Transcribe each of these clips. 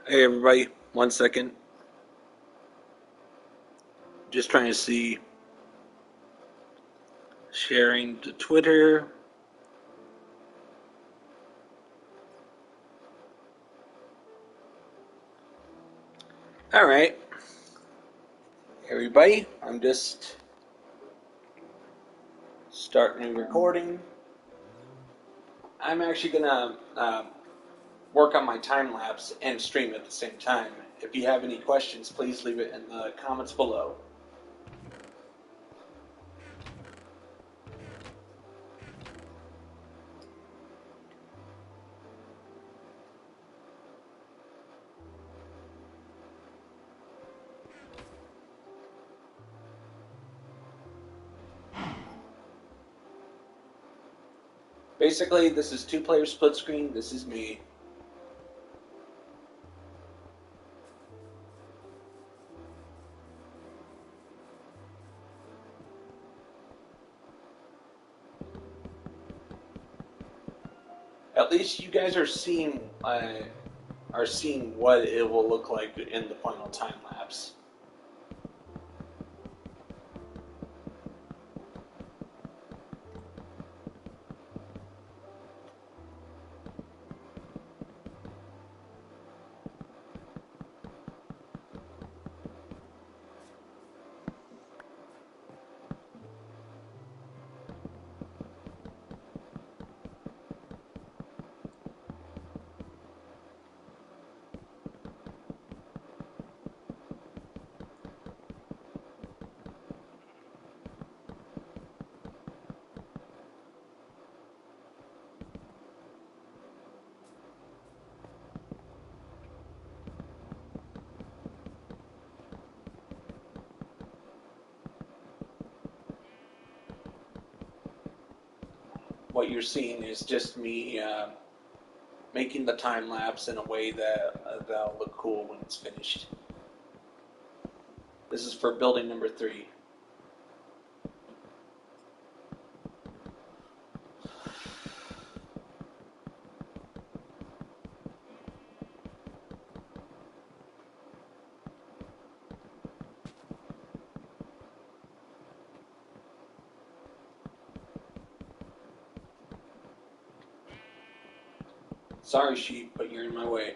Hey everybody, 1 second. Just trying to see sharing to Twitter. All right, everybody, I'm just starting recording. I'm actually gonna work on my time lapse and stream at the same time. If you have any questions, please leave it in the comments below. Basically, this is two-player split screen. This is me. At least you guys are seeing what it will look like in the final time lapse. What you're seeing is just me making the time lapse in a way that'll look cool when it's finished. This is for building number 3. Sorry, sheep, but you're in my way.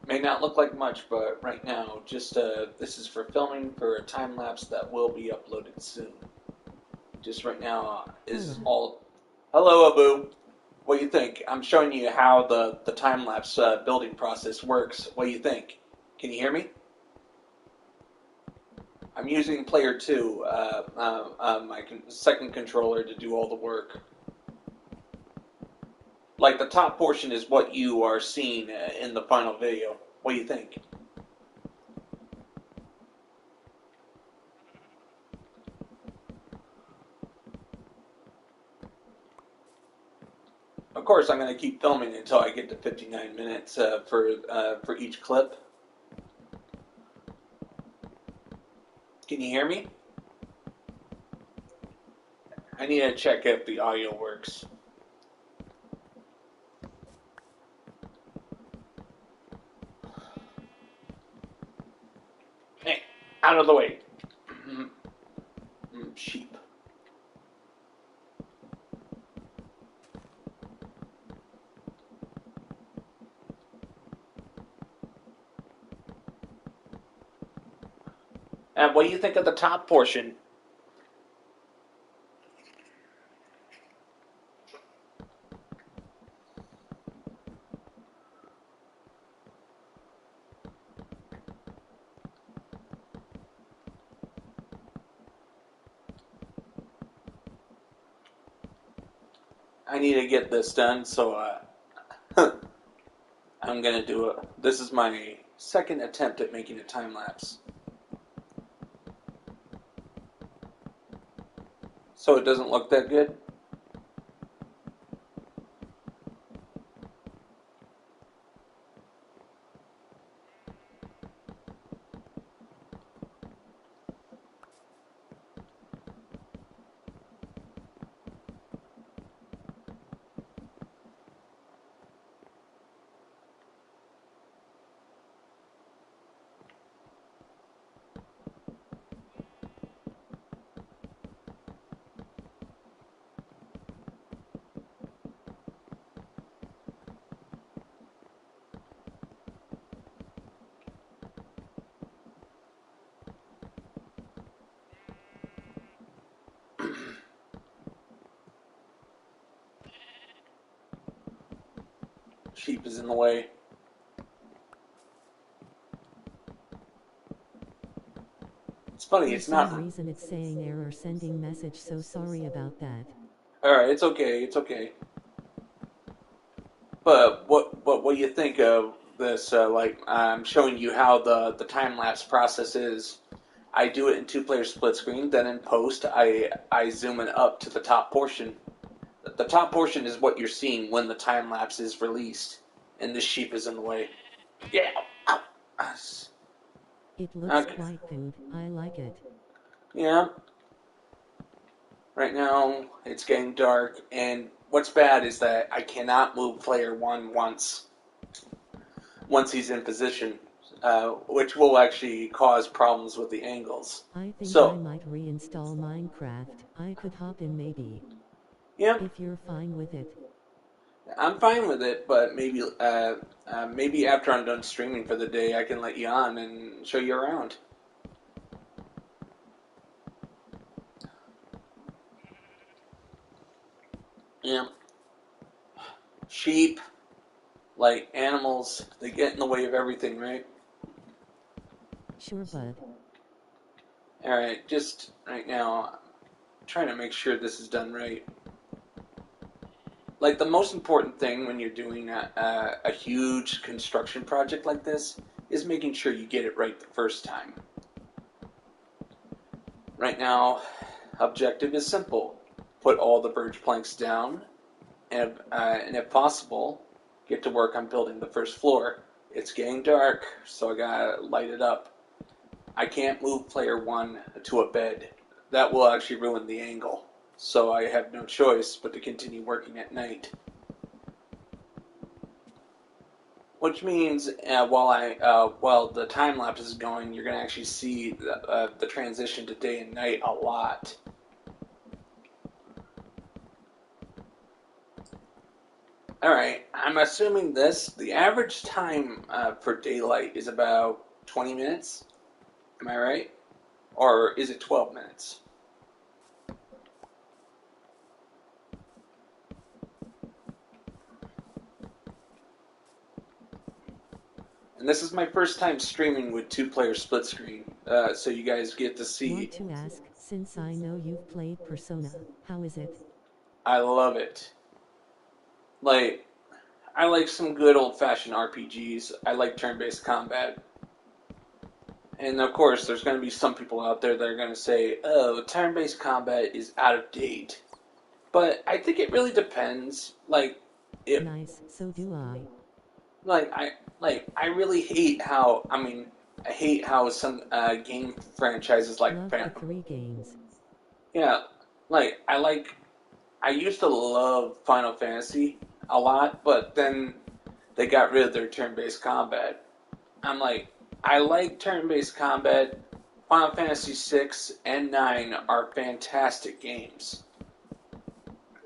May not look like much, but right now, just this is for filming for a time lapse that will be uploaded soon. Just right now is all. Hello, Abu. What do you think? I'm showing you how the time lapse building process works. What do you think? Can you hear me? I'm using player 2, my second controller, to do all the work. Like the top portion is what you are seeing in the final video. What do you think? Of course, I'm going to keep filming until I get to 59 minutes for each clip. Can you hear me? I need to check if the audio works. Hey, out of the way. Sheep. And what do you think of the top portion? I need to get this done, so I'm gonna do it. This is my second attempt at making a time lapse. So it doesn't look that good. Sheep is in the way. It's funny, For it's not. some reason it's saying error sending message, so sorry about that. Alright, it's okay, it's okay. But what do you think of this? Like, I'm showing you how the time lapse process is. I do it in two-player split screen. Then in post, I zoom it up to the top portion. The top portion is what you're seeing when the time lapse is released, and this sheep is in the way. Yeah. It looks Okay. quite good, I like it. Yeah. Right now, it's getting dark, and what's bad is that I cannot move player one once he's in position, which will actually cause problems with the angles. I think I So, might reinstall Minecraft. I could hop in maybe. yeah, If you're fine with it. I'm fine with it, but maybe after I'm done streaming for the day, I can let you on and show you around. Yeah, sheep, like animals, they get in the way of everything, right? Sure, bud. All right, just right now, I'm trying to make sure this is done right. Like the most important thing when you're doing a huge construction project like this is making sure you get it right the first time. Right now, objective is simple: put all the birch planks down, and if possible, get to work on building the first floor. It's getting dark, so I gotta light it up. I can't move player one to a bed. That will actually ruin the angle. So I have no choice but to continue working at night. Which means while the time lapse is going, you're gonna actually see the transition to day and night a lot. All right, I'm assuming the average time for daylight is about 20 minutes. Am I right? Or is it 12 minutes? And this is my first time streaming with two-player split screen, so you guys get to Want see. to ask, since I know you've played Persona, how is it? I love it. Like, I like some good old-fashioned RPGs. I like turn-based combat. And of course, there's going to be some people out there that are going to say, "Oh, turn-based combat is out of date." But I think it really depends. If Nice, so do I. like I really hate how I hate how some game franchises Love the 3 games. yeah, I used to love Final Fantasy a lot, but then they got rid of their turn-based combat. I'm like, I like turn-based combat. Final Fantasy 6 and 9 are fantastic games.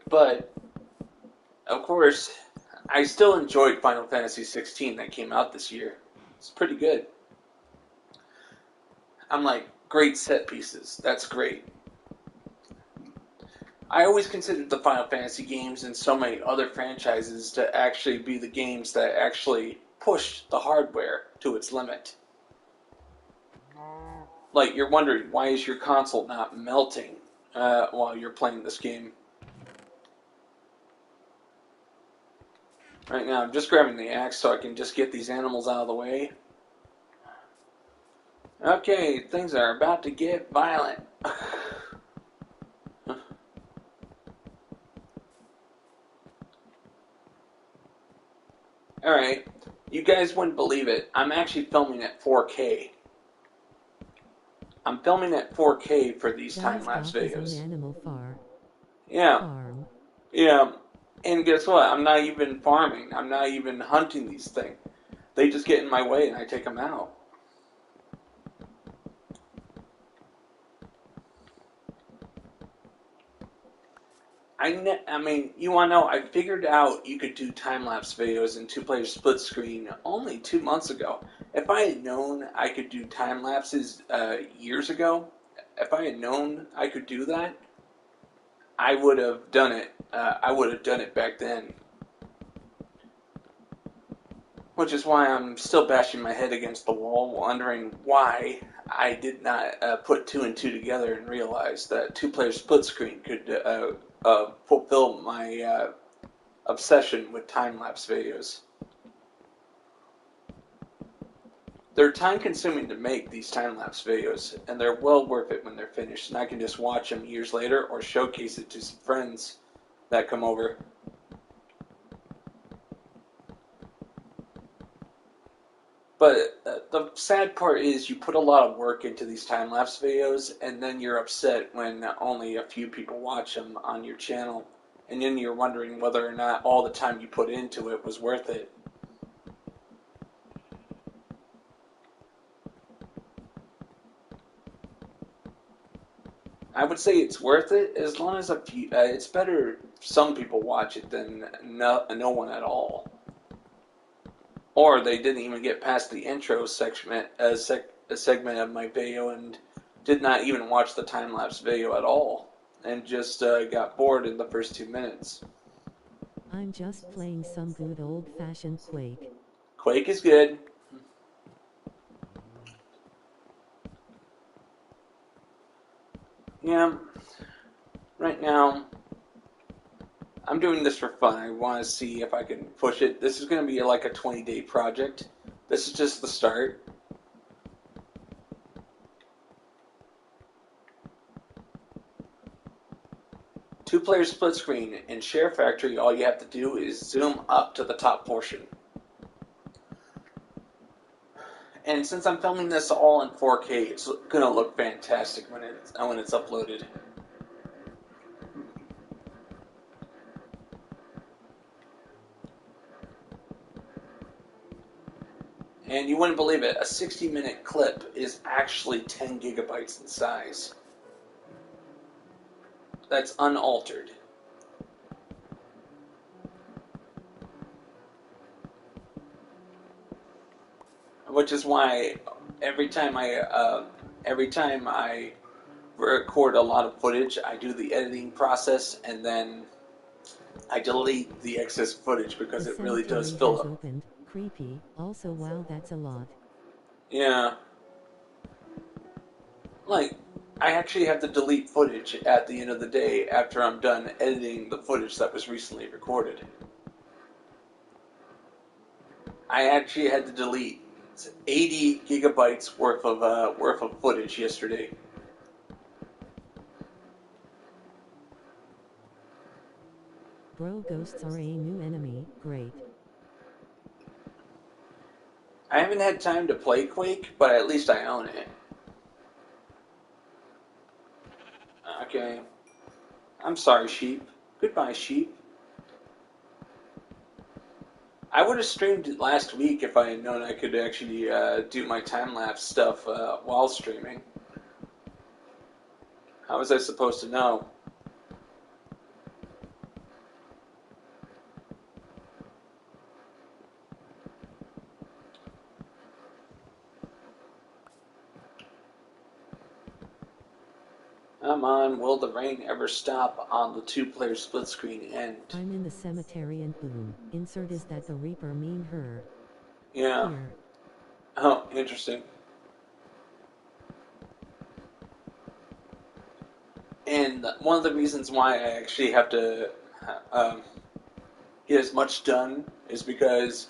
But of course, I still enjoyed Final Fantasy 16 that came out this year. It's pretty good. I'm like, great set pieces. That's great. I always considered the Final Fantasy games and so many other franchises to actually be the games that actually pushed the hardware to its limit. Like, you're wondering, why is your console not melting while you're playing this game? Right now, I'm just grabbing the axe so I can just get these animals out of the way. Okay, things are about to get violent. Alright, you guys wouldn't believe it. I'm actually filming at 4K. I'm filming at 4K for these time-lapse videos. Yeah. Farm. Yeah. And guess what? I'm not even farming. I'm not even hunting these things. They just get in my way and I take them out. I mean, you want to know, I figured out you could do time-lapse videos in two-player split screen only 2 months ago. If I had known I could do time-lapses years ago, if I had known I could do that, I would have done it. I would have done it back then. Which is why I'm still bashing my head against the wall, wondering why I did not put two and two together and realize that two-player split screen could fulfill my obsession with time-lapse videos. They're time-consuming to make, these time-lapse videos, and they're well worth it when they're finished, and I can just watch them years later or showcase it to some friends that come over. But the sad part is you put a lot of work into these time-lapse videos, and then you're upset when only a few people watch them on your channel, and then you're wondering whether or not all the time you put into it was worth it. I would say it's worth it as long as a few. It's better some people watch it than no one at all. Or they didn't even get past the intro segment of my video and did not even watch the time-lapse video at all and just got bored in the first 2 minutes. I'm just playing some good old-fashioned Quake. Quake is good. Yeah, right now I'm doing this for fun. I want to see if I can push it. This is going to be like a 20-day project. This is just the start. Two-player split screen in Share Factory, all you have to do is zoom up to the top portion. And since I'm filming this all in 4K, it's going to look fantastic when it's uploaded. And you wouldn't believe it, a 60-minute clip is actually 10 gigabytes in size. That's unaltered. Which is why every time I record a lot of footage, I do the editing process and then I delete the excess footage because it really does fill up. Opened. Creepy. Also, wow, that's a lot. Yeah. Like, I actually have to delete footage at the end of the day after I'm done editing the footage that was recently recorded. I actually had to delete 80 gigabytes worth of footage yesterday. Bro, ghosts are a new enemy. Great. I haven't had time to play Quake, but at least I own it. Okay. I'm sorry, sheep. Goodbye, sheep. I would have streamed it last week if I had known I could actually do my time-lapse stuff while streaming. How was I supposed to know? Come on, will the rain ever stop on the two-player split screen end? I'm in the cemetery and boom. Insert is that the Reaper mean her. Yeah. Here. Oh, interesting. And one of the reasons why I actually have to get as much done is because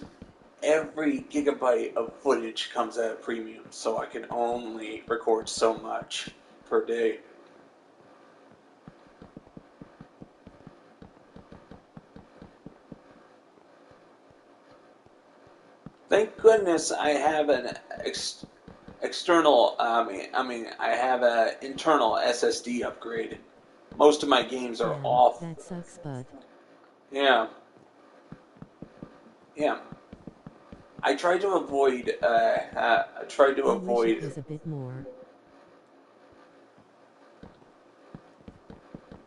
every gigabyte of footage comes at a premium, so I can only record so much per day. Thank goodness I have an external. I have an internal SSD upgrade. Most of my games are Damn, off. that sucks, but Yeah, yeah. I try to avoid. I try to I wish it avoid. was a bit more.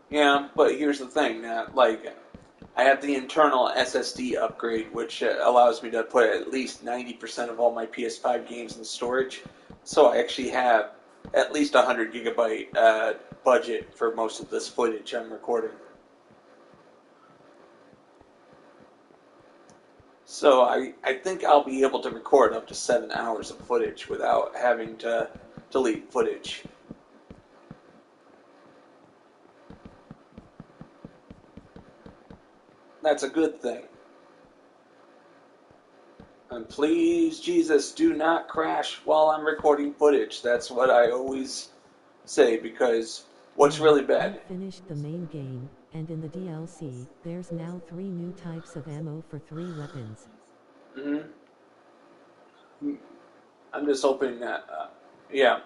Yeah, but here's the thing. Like, I have the internal SSD upgrade, which allows me to put at least 90% of all my PS5 games in storage. So I actually have at least 100 gigabyte budget for most of this footage I'm recording. So I think I'll be able to record up to 7 hours of footage without having to delete footage. That's a good thing. And please, Jesus, do not crash while I'm recording footage. That's what I always say, because what's Yeah, really I bad? finished the main game, and in the DLC, there's now 3 new types of ammo for 3 weapons. hmm I'm just hoping that, yeah,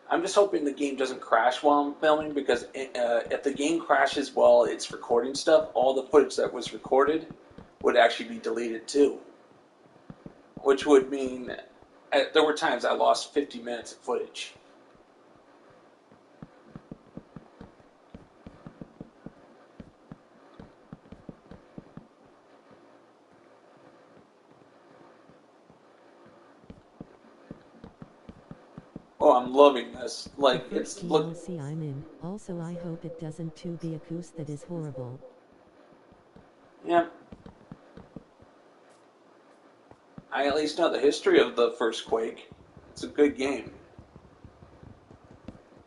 I'm just hoping the game doesn't crash while I'm filming, because if the game crashes while it's recording stuff, all the footage that was recorded would actually be deleted too. Which would mean there were times I lost 50 minutes of footage. Oh, I'm loving this. The Like, first DLC I'm in, also I hope it doesn't too be a goose that is horrible. Yeah. I at least know the history of the first Quake. It's a good game.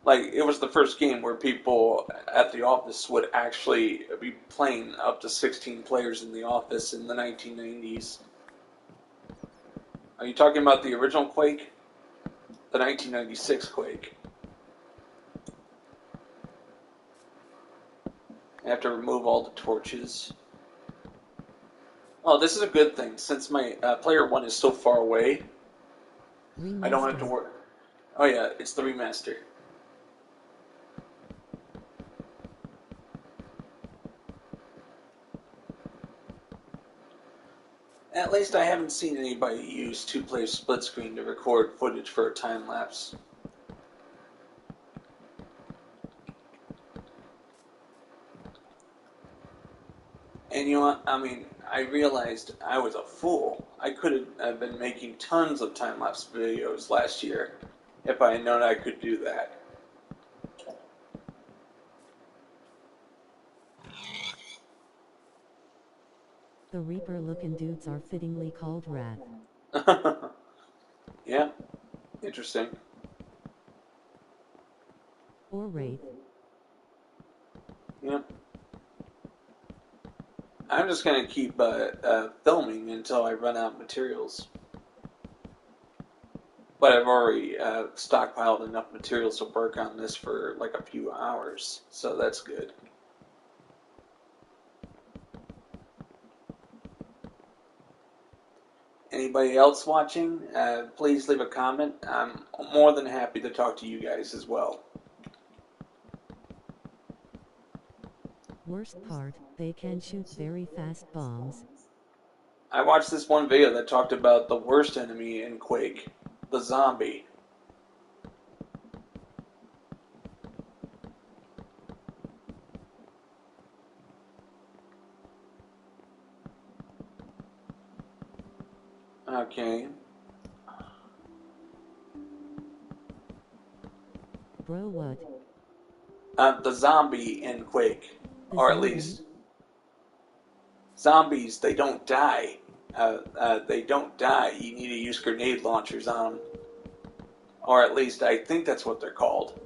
Like, it was the first game where people at the office would actually be playing up to 16 players in the office in the 1990s. Are you talking about the original Quake? The 1996 Quake. I have to remove all the torches. Oh, this is a good thing. Since my player one is so far away, I don't have to Remastered. worry. Oh yeah, it's the remaster. At least I haven't seen anybody use two-player split screen to record footage for a time lapse. And you know what? I mean, I realized I was a fool. I could have been making tons of time lapse videos last year if I had known I could do that. The Reaper looking dudes are fittingly called Wrath. Yeah, interesting. Or Wraith. Yeah. I'm just gonna keep filming until I run out of materials. But I've already stockpiled enough materials to work on this for like a few hours, so that's good. Anybody else watching? Please leave a comment. I'm more than happy to talk to you guys as well. Worst part, they can shoot very fast bombs. I watched this one video that talked about the worst enemy in Quake, the zombie. Okay. Bro, what? The zombie in Quake, The or at zombie? least zombies. They don't die. They don't die. You need to use grenade launchers on them, or at least I think that's what they're called.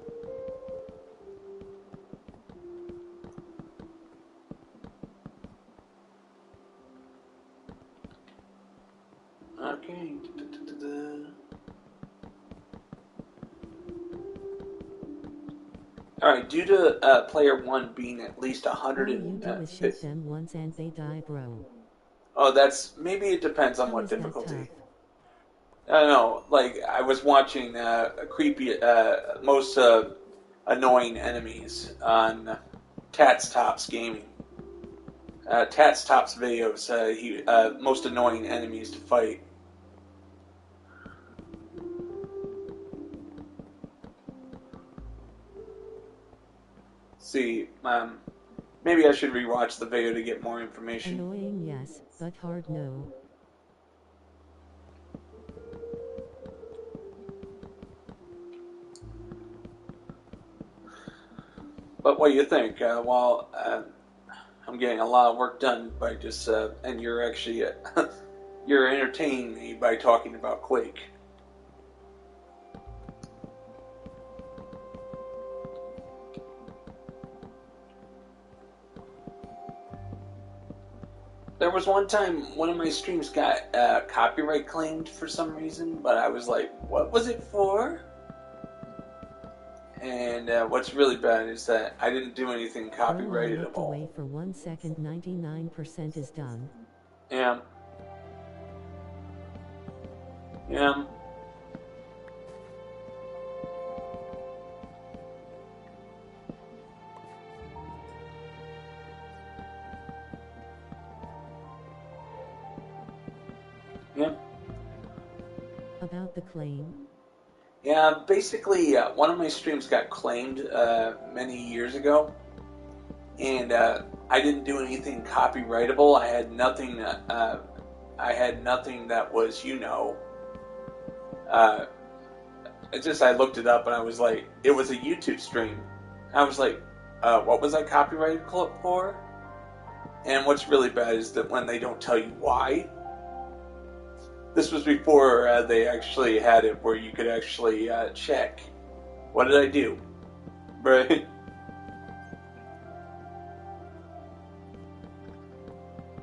All right, due to player one being at least All you do is 150. shoot them once and they die, bro. Oh, that's maybe it depends on How what is that difficulty. tough? I don't know. Like I was watching a creepy, most annoying enemies on Tats Tops Gaming. Tats Tops videos. He most annoying enemies to fight. See, maybe I should rewatch the video to get more information. Annoying, yes, but hard, no. But what do you think? While I'm getting a lot of work done by just, and you're actually, you're entertaining me by talking about Quake. There was one time one of my streams got copyright claimed for some reason, but I was like, what was it for? And what's really bad is that I didn't do anything Bro, I copyrighted at looked all. away for 1 second, 99% is done. Yeah. Yeah. Yeah. About the claim? Yeah, basically, one of my streams got claimed many years ago, and I didn't do anything copyrightable. I had nothing. I had nothing that was, uh, it's just I looked it up and I was like, it was a YouTube stream. I was like, what was I copyrighted for? And what's really bad is that when they don't tell you why. This was before they actually had it where you could actually check. What did I do? Right?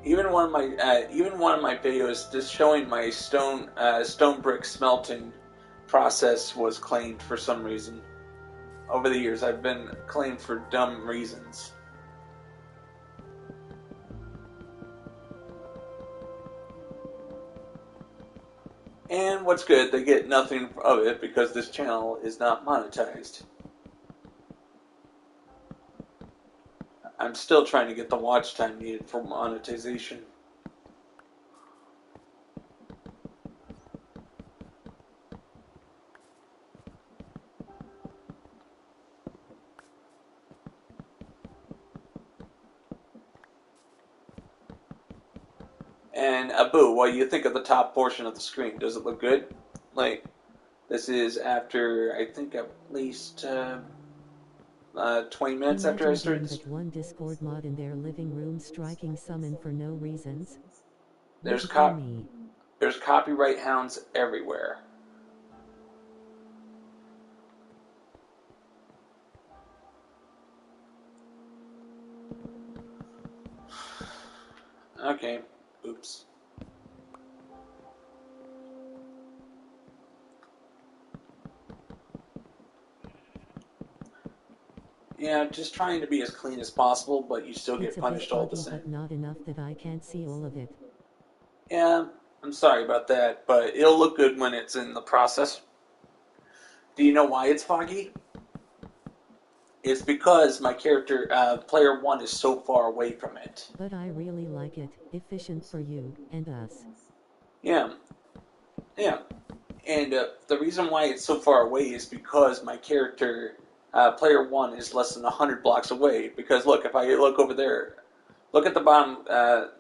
Even one of my videos just showing my stone brick smelting process was claimed for some reason. Over the years, I've been claimed for dumb reasons. And what's good, they get nothing of it because this channel is not monetized. I'm still trying to get the watch time needed for monetization. And Abu, what do you think of the top portion of the screen? Does it look good? Like, this is after, I think, at least 20 minutes after I Imagine started getting this. that one Discord mod in their living room striking summon for no reasons. There's, Logical me. there's copyright hounds everywhere. Okay, oops. Yeah, just trying to be as clean as possible, but you still It's get a bit punished all the foggy, same. but not enough that I can't see all of it. Yeah, I'm sorry about that, but it'll look good when it's in the process. Do you know why it's foggy? It's because my character, player one, is so far away from it. But I really like it, efficient for you, and us. Yeah, yeah. And the reason why it's so far away is because my character, player one, is less than 100 blocks away. Because look, if I look over there, look at the bottom,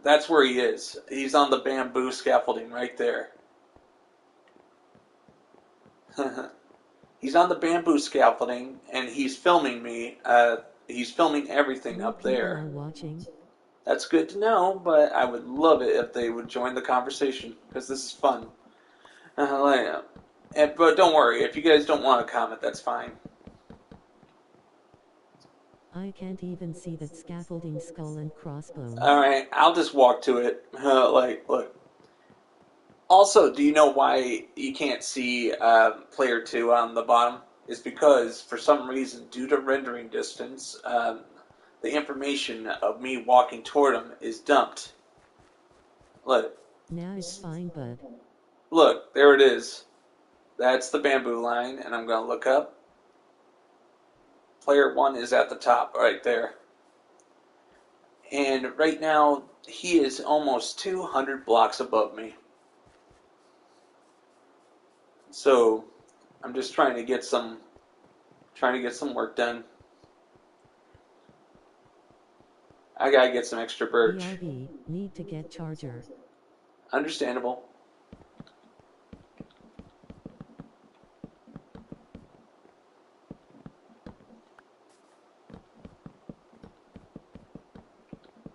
that's where he is. He's on the bamboo scaffolding right there. He's on the bamboo scaffolding, and he's filming me. He's filming everything More up people there. are watching. That's good to know, but I would love it if they would join the conversation, because this is fun. But don't worry, if you guys don't want to comment, that's fine. I can't even see that scaffolding skull and crossbones. Alright, I'll just walk to it. Look. Also, do you know why you can't see player 2 on the bottom? is because, for some reason, due to rendering distance, the information of me walking toward him is dumped. Look. Now it's fine, bud. Look, there it is. That's the bamboo line, and I'm going to look up. Player 1 is at the top, right there. And right now, he is almost 200 blocks above me. So, I'm just trying to get some work done. I gotta get some extra birch. BRB, need to get charger. Understandable.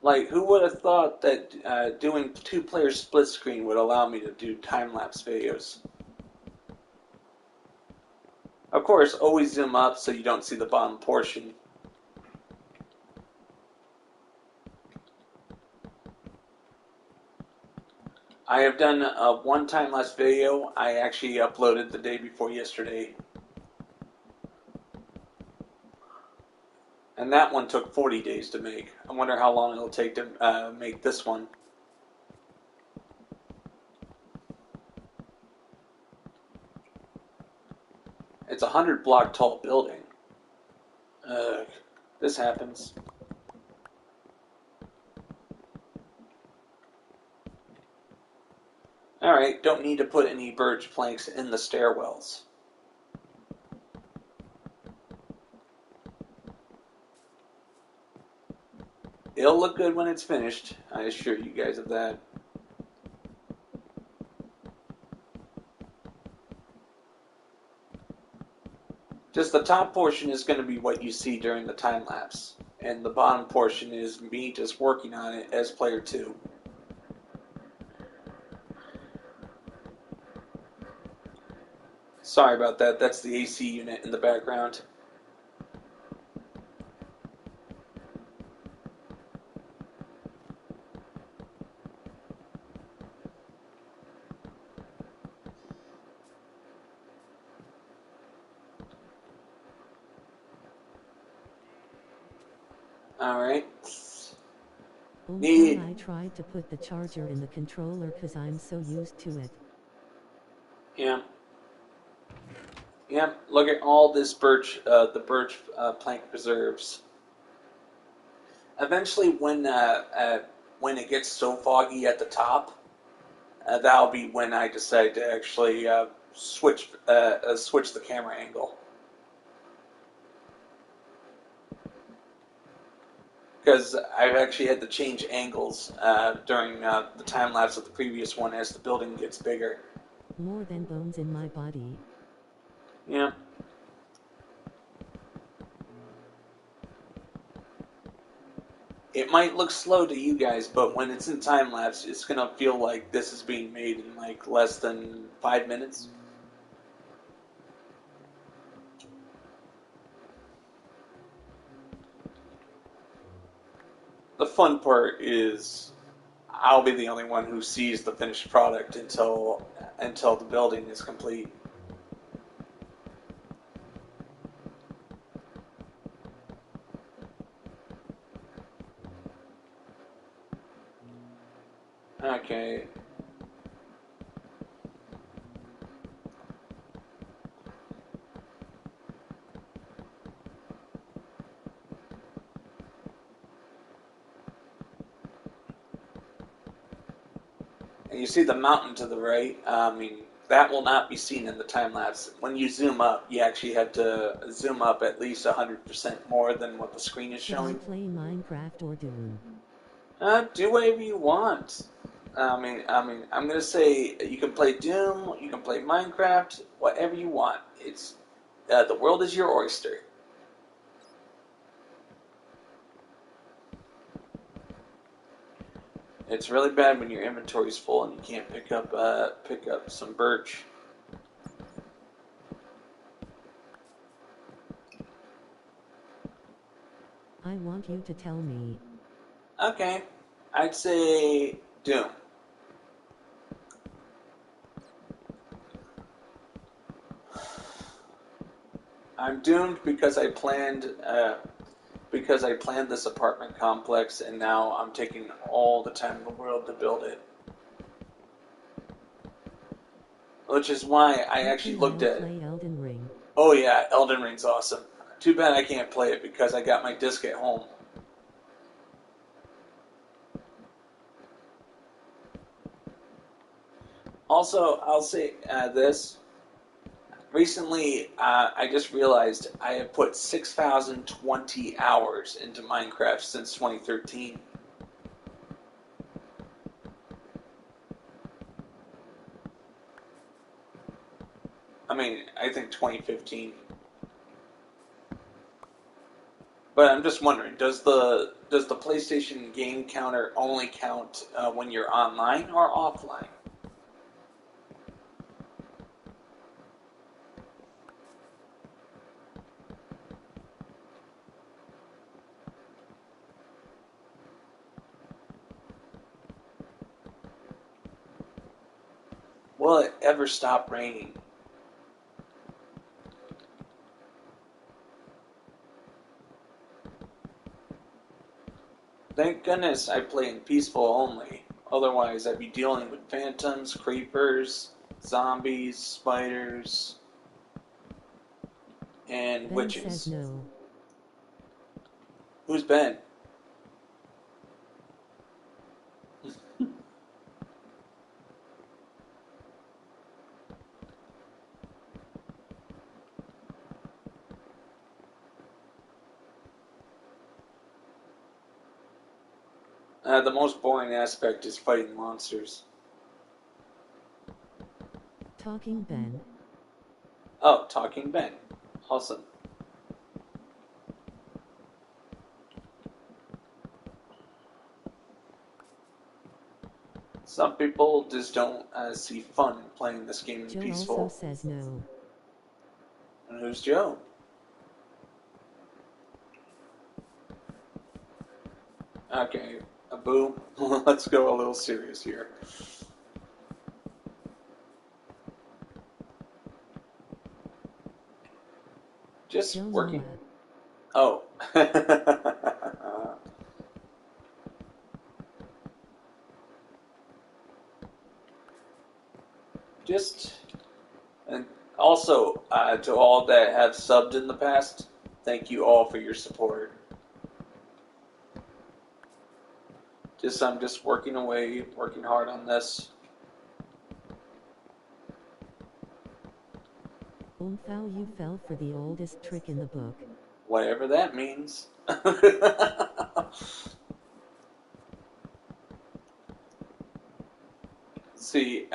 Like, who would have thought that doing two-player split screen would allow me to do time-lapse videos? Of course, always zoom up so you don't see the bottom portion. I have done one time-lapse video I actually uploaded the day before yesterday. And that one took 40 days to make. I wonder how long it'll take to make this one. It's a 100-block tall building. This happens. Alright, don't need to put any birch planks in the stairwells. It'll look good when it's finished, I assure you guys of that. Just the top portion is going to be what you see during the time lapse, and the bottom portion is me just working on it as player 2. Sorry about that, that's the AC unit in the background. Alright. I tried to put the charger in the controller cause I'm so used to it. Yeah. Yep, look at all this birch, the birch plank preserves. Eventually, when it gets so foggy at the top, that'll be when I decide to actually switch the camera angle. Because I've actually had to change angles during the time lapse of the previous one as the building gets bigger. More than bones in my body. Yeah. It might look slow to you guys, but when it's in time lapse, it's gonna feel like this is being made in like less than 5 minutes. The fun part is I'll be the only one who sees the finished product until the building is complete. Okay. And you see the mountain to the right. That will not be seen in the time lapse. When you zoom up, you actually have to zoom up at least 100% more than what the screen is showing. Should I play Minecraft or Doom? Do whatever you want. I'm gonna say you can play Doom, you can play Minecraft, whatever you want. It's the world is your oyster. It's really bad when your inventory's full and you can't pick up some birch. I want you to tell me. Okay, I'd say Doom. I'm doomed because I planned this apartment complex, and now I'm taking all the time in the world to build it. Which is why I actually looked at. Play Elden Ring. Oh yeah, Elden Ring's awesome. Too bad I can't play it because I got my disc at home. Also, I'll say this. Recently, I just realized I have put 6,020 hours into Minecraft since 2013. I mean, I think 2015. But I'm just wondering, does the PlayStation game counter only count when you're online or offline? Will it ever stop raining? Thank goodness I play in peaceful only. Otherwise, I'd be dealing with phantoms, creepers, zombies, spiders, and Ben witches. says no. Who's Ben? The most boring aspect is fighting monsters. Talking Ben. Oh, Talking Ben. Awesome. Some people just don't see fun in playing this game in Joe peaceful. also says no. And who's Joe? Okay, Abu, let's go a little serious here. Just Joe working. Noah. Oh. Just, and also to all that have subbed in the past, thank you all for your support. I'm just working away, working hard on this. How you fell for the oldest trick in the book. Whatever that means. See,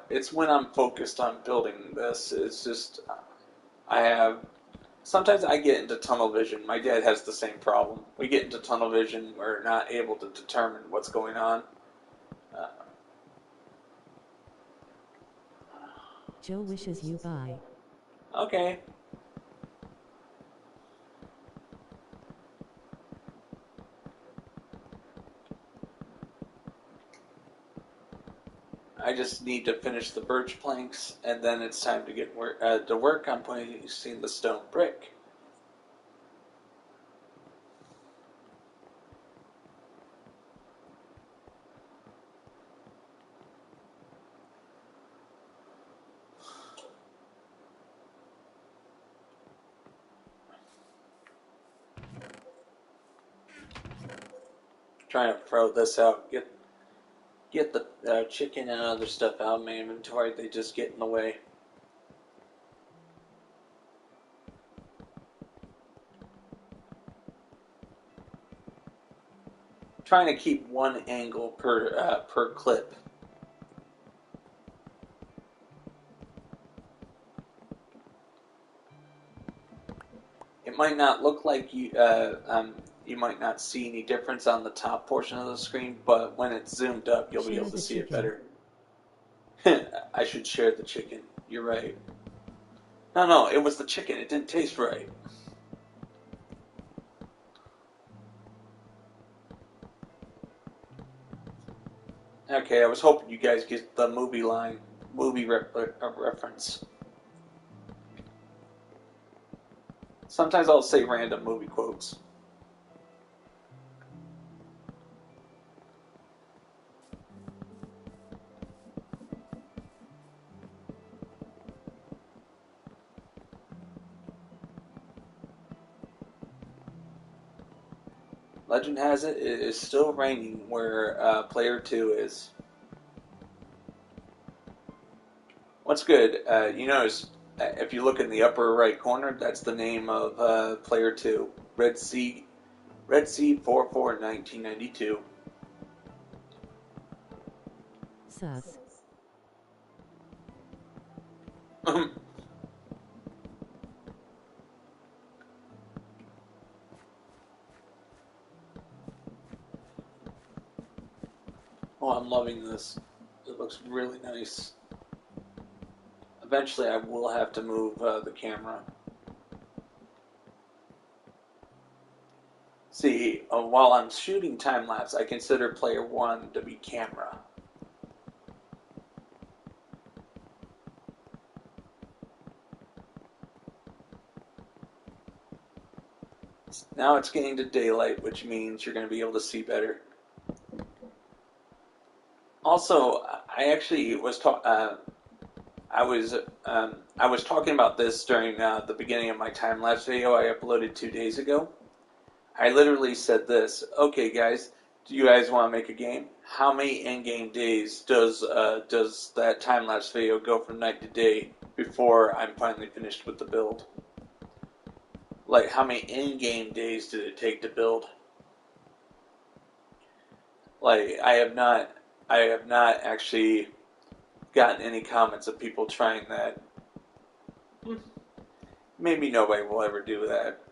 it's when I'm focused on building this. It's just, I have. Sometimes I get into tunnel vision. My dad has the same problem. We get into tunnel vision. We're not able to determine what's going on. Joe wishes you bye. Okay. I just need to finish the birch planks, and then it's time to get to work on placing the stone brick. Trying to throw this out, get the chicken and other stuff out of my inventory. They just get in the way. Trying to keep one angle per clip. It might not look like you might not see any difference on the top portion of the screen, but when it's zoomed up, you'll be able to see it better. I should share the chicken. You're right. No, it was the chicken. It didn't taste right. Okay, I was hoping you guys get the movie reference. Sometimes I'll say random movie quotes. Legend has it is still raining where player 2 is. What's good? You notice if you look in the upper right corner, that's the name of player 2. Red Sea 44 1992. Sus. Oh, I'm loving this. It looks really nice. Eventually, I will have to move the camera. See, while I'm shooting time lapse, I consider player 1 to be camera. Now it's getting to daylight, which means you're going to be able to see better. Also, I actually was I was talking about this during the beginning of my time lapse video I uploaded 2 days ago. I literally said this: "Okay, guys, do you guys want to make a game? How many in-game days does that time lapse video go from night to day before I'm finally finished with the build? Like, how many in-game days did it take to build? Like, I have not actually gotten any comments of people trying that. Maybe nobody will ever do that."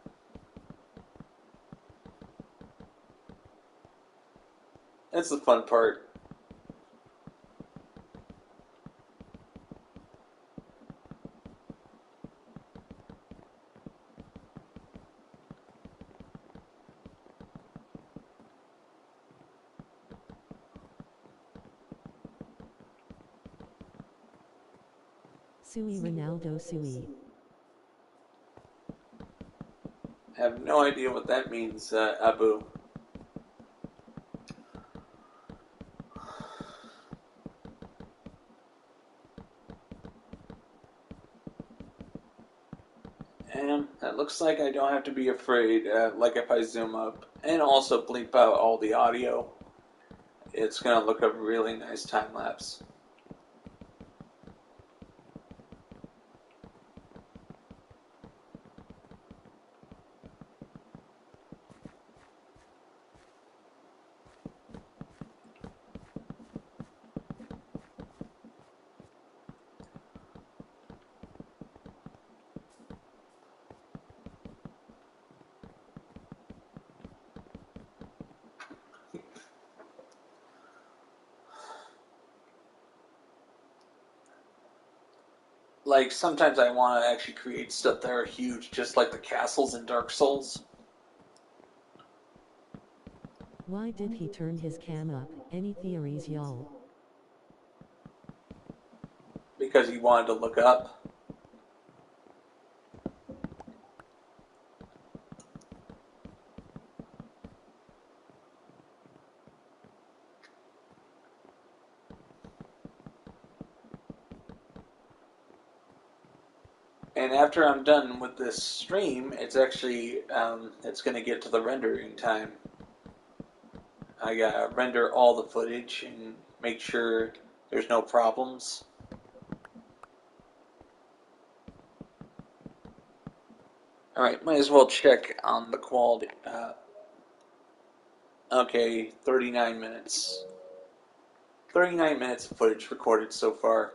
That's the fun part. Sui Ronaldo Sui. I have no idea what that means, Abu. And it looks like I don't have to be afraid, like if I zoom up and also bleep out all the audio, it's going to look a really nice time lapse. Like, sometimes I want to actually create stuff that are huge, just like the castles in Dark Souls. Why did he turn his cam up? Any theories, y'all? Because he wanted to look up. And after I'm done with this stream, it's actually, it's going to get to the rendering time. I gotta render all the footage and make sure there's no problems. Alright, might as well check on the quality. Okay, 39 minutes. 39 minutes of footage recorded so far.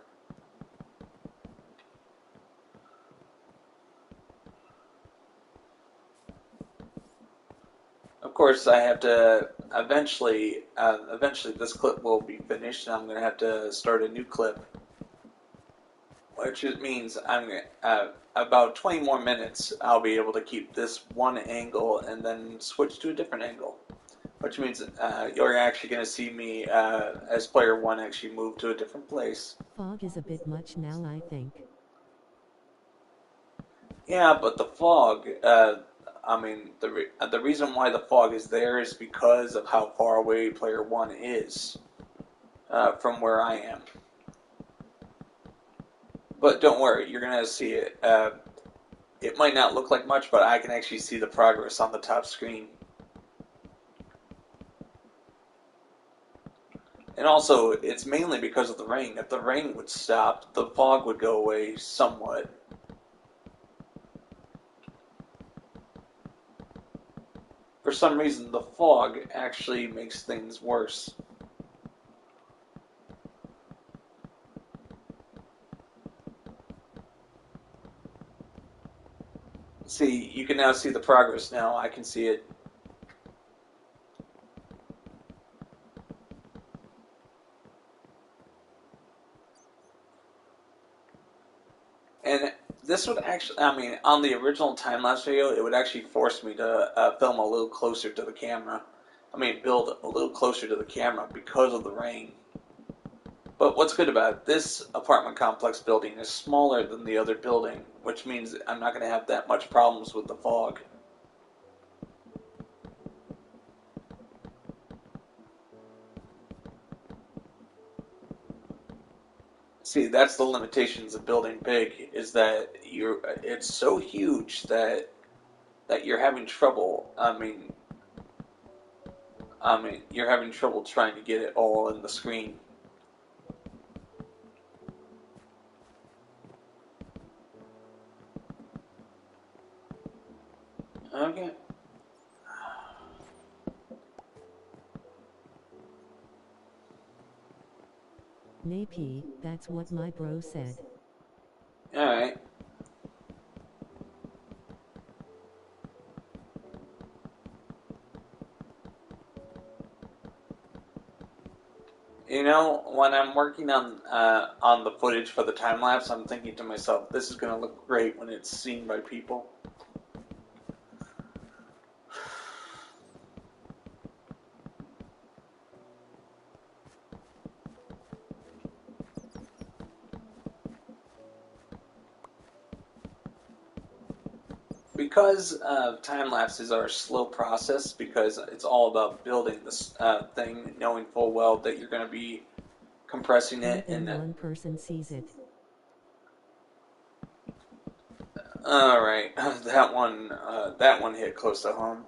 Of course, I have to eventually this clip will be finished and I'm going to have to start a new clip. Which means I'm about 20 more minutes I'll be able to keep this one angle and then switch to a different angle. Which means you're actually going to see me as player 1 actually move to a different place. Fog is a bit much now, I think. Yeah, but the fog. I mean, the reason why the fog is there is because of how far away Player One is from where I am. But don't worry, you're gonna see it. It might not look like much, but I can actually see the progress on the top screen. And also, it's mainly because of the rain. If the rain would stop, the fog would go away somewhat. For some reason, the fog actually makes things worse. See, you can now see the progress now. I can see it. And this would actually, I mean, on the original time-lapse video, it would actually force me to film a little closer to the camera. I mean, build a little closer to the camera because of the rain. But what's good about it, this apartment complex building is smaller than the other building, which means I'm not going to have that much problems with the fog. See, that's the limitations of building big, is that it's so huge that you're having trouble. I mean, you're having trouble trying to get it all in the screen. Okay. Nappy, that's what my bro said. All right. You know, when I'm working on the footage for the time lapse, I'm thinking to myself, this is going to look great when it's seen by people. Because time lapses are a slow process, because it's all about building this thing, knowing full well that you're going to be compressing More it. than one person sees it. All right, that one hit close to home.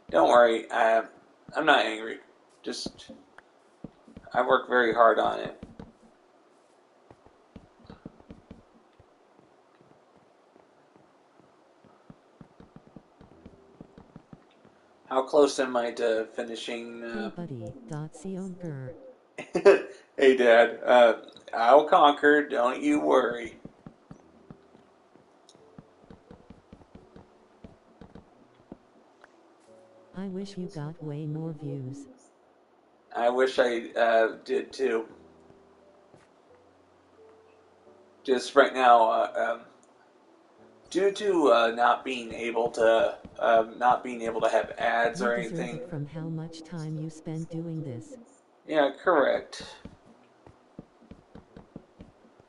Don't worry, I'm not angry. Just I work very hard on it. How close am I to finishing? Hey buddy, .siongur. Hey, Dad. I'll conquer. Don't you worry. I wish you got way more views. I wish I did too. Just right now, due to not being able to have ads You or deserve anything. it from how much time you spent doing this. Yeah, correct.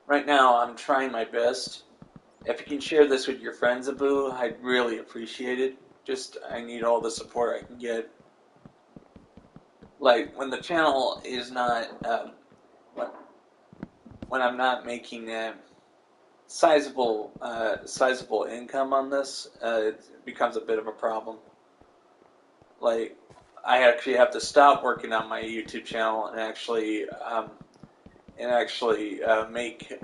Right now, I'm trying my best. If you can share this with your friends, Abu, I'd really appreciate it. Just, I need all the support I can get. Like, when the channel is not, when I'm not making a sizable income on this, it becomes a bit of a problem. Like, I actually have to stop working on my YouTube channel and actually make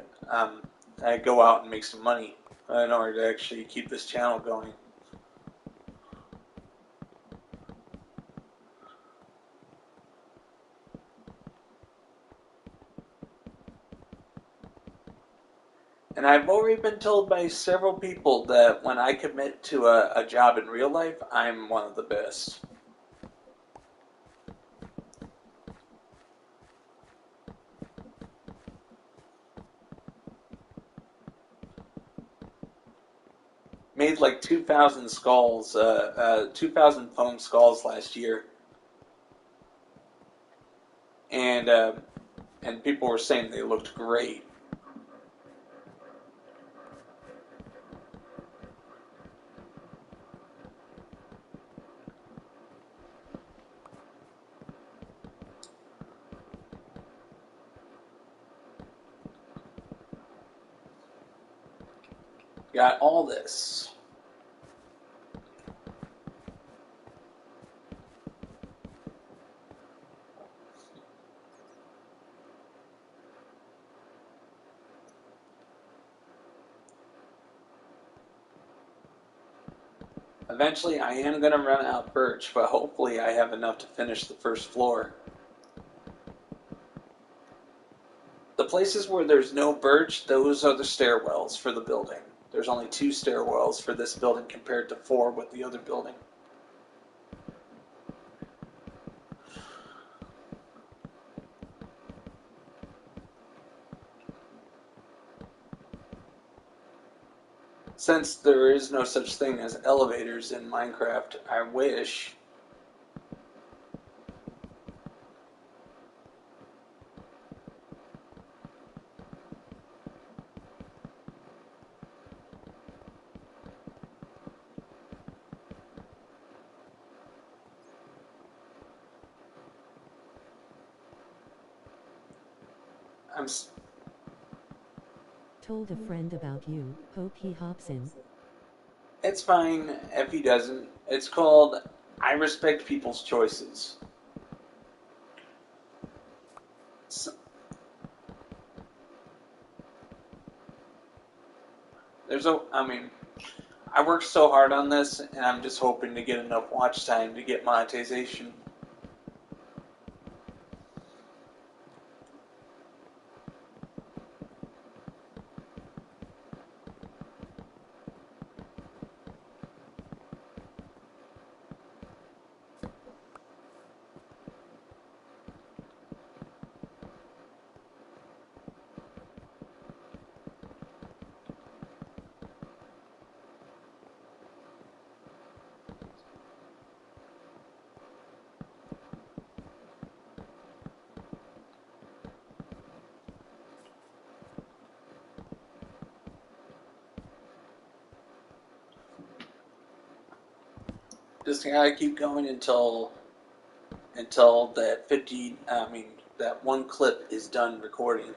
go out and make some money in order to actually keep this channel going. And I've already been told by several people that when I commit to a job in real life, I'm one of the best. Made like 2,000 skulls, 2,000 foam skulls last year. and people were saying they looked great. Got all this. Eventually, I am going to run out of birch, but hopefully I have enough to finish the first floor. The places where there's no birch, those are the stairwells for the building. There's only 2 stairwells for this building compared to 4 with the other building. Since there is no such thing as elevators in Minecraft, I wish. I'm. Told a friend about you, hope he hops in. It's fine if he doesn't. It's called I respect people's choices. So, I worked so hard on this, and I'm just hoping to get enough watch time to get monetization. Just gotta keep going until that 50. That one clip is done recording.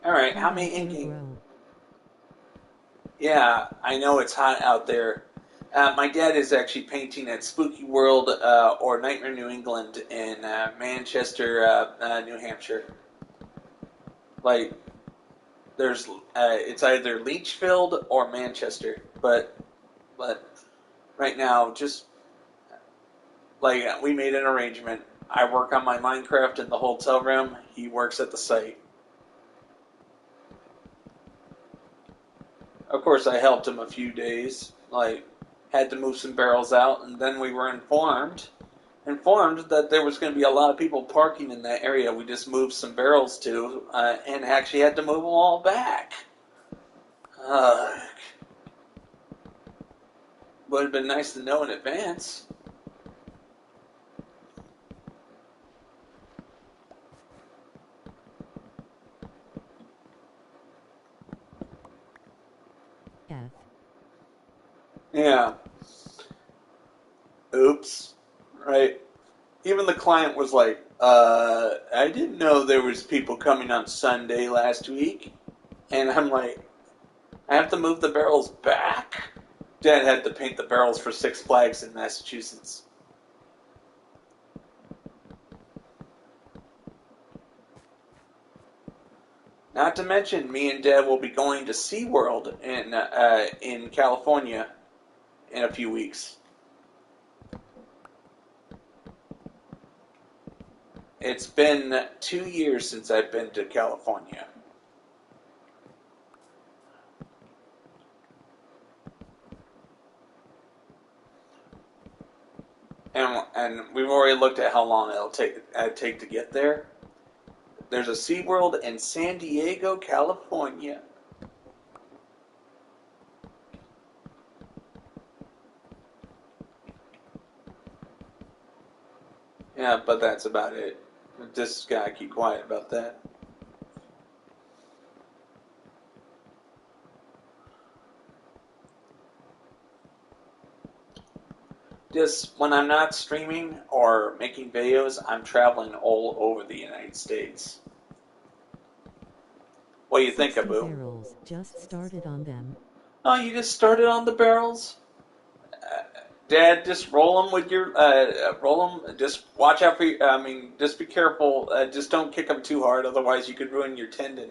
All right, how many inking? Yeah, I know it's hot out there. My dad is actually painting at Spooky World or Nightmare New England in Manchester, New Hampshire. Like, it's either Leechfield or Manchester, but right now, just like we made an arrangement. I work on my Minecraft in the hotel room. He works at the site. Of course, I helped him a few days. Like, had to move some barrels out, and then we were informed that there was going to be a lot of people parking in that area. We just moved some barrels to, and actually had to move them all back. Would have been nice to know in advance. F. Yeah. Oops. Right. Even the client was like, I didn't know there was people coming on Sunday last week. And I'm like, I have to move the barrels back? Dad had to paint the barrels for Six Flags in Massachusetts. Not to mention, me and Dad will be going to SeaWorld in California in a few weeks. It's been 2 years since I've been to California. And and we've already looked at how long it'll take to get there. There's a SeaWorld in San Diego, California. Yeah, but that's about it. Just gotta keep quiet about that. Just when I'm not streaming or making videos, I'm traveling all over the United States. What do you think, 60 Abu? barrels, just started on them. Oh, you just started on the barrels? Dad, just roll them with your roll them. Just watch out for. I mean, just be careful. Just don't kick them too hard, otherwise you could ruin your tendon.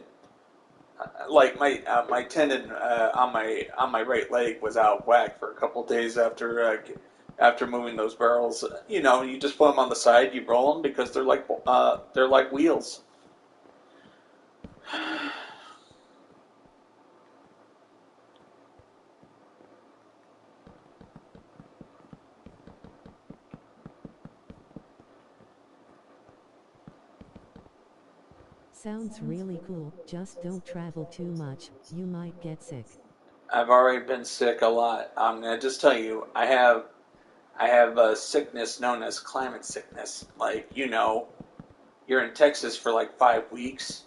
Like my tendon on my right leg was out whack for a couple days after moving those barrels. You know, you just put them on the side, you roll them because they're like wheels. Sounds really cool, just don't travel too much, you might get sick. I've already been sick a lot. I'm gonna just tell you, I have a sickness known as climate sickness. Like, you know, you're in Texas for like 5 weeks.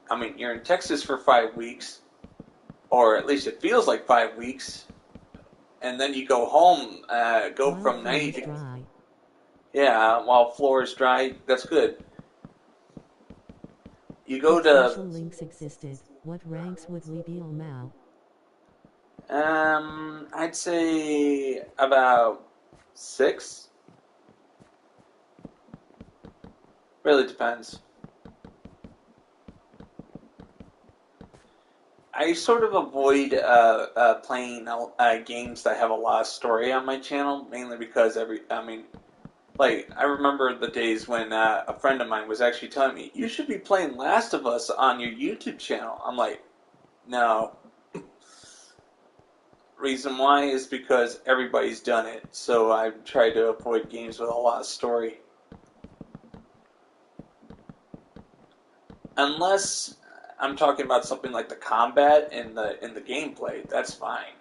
I mean, you're in Texas for 5 weeks, or at least it feels like 5 weeks, and then you go home, go While from floor 90 is dry. yeah, while floor is dry. That's good. You go If social to, links existed, what ranks would we be on now? I'd say about 6. Really depends. I sort of avoid playing games that have a lot of story on my channel, mainly because I mean, like, I remember the days when a friend of mine was actually telling me, you should be playing Last of Us on your YouTube channel. I'm like, no. Reason why is because everybody's done it, so I try to avoid games with a lot of story. Unless I'm talking about something like the combat and the gameplay, that's fine.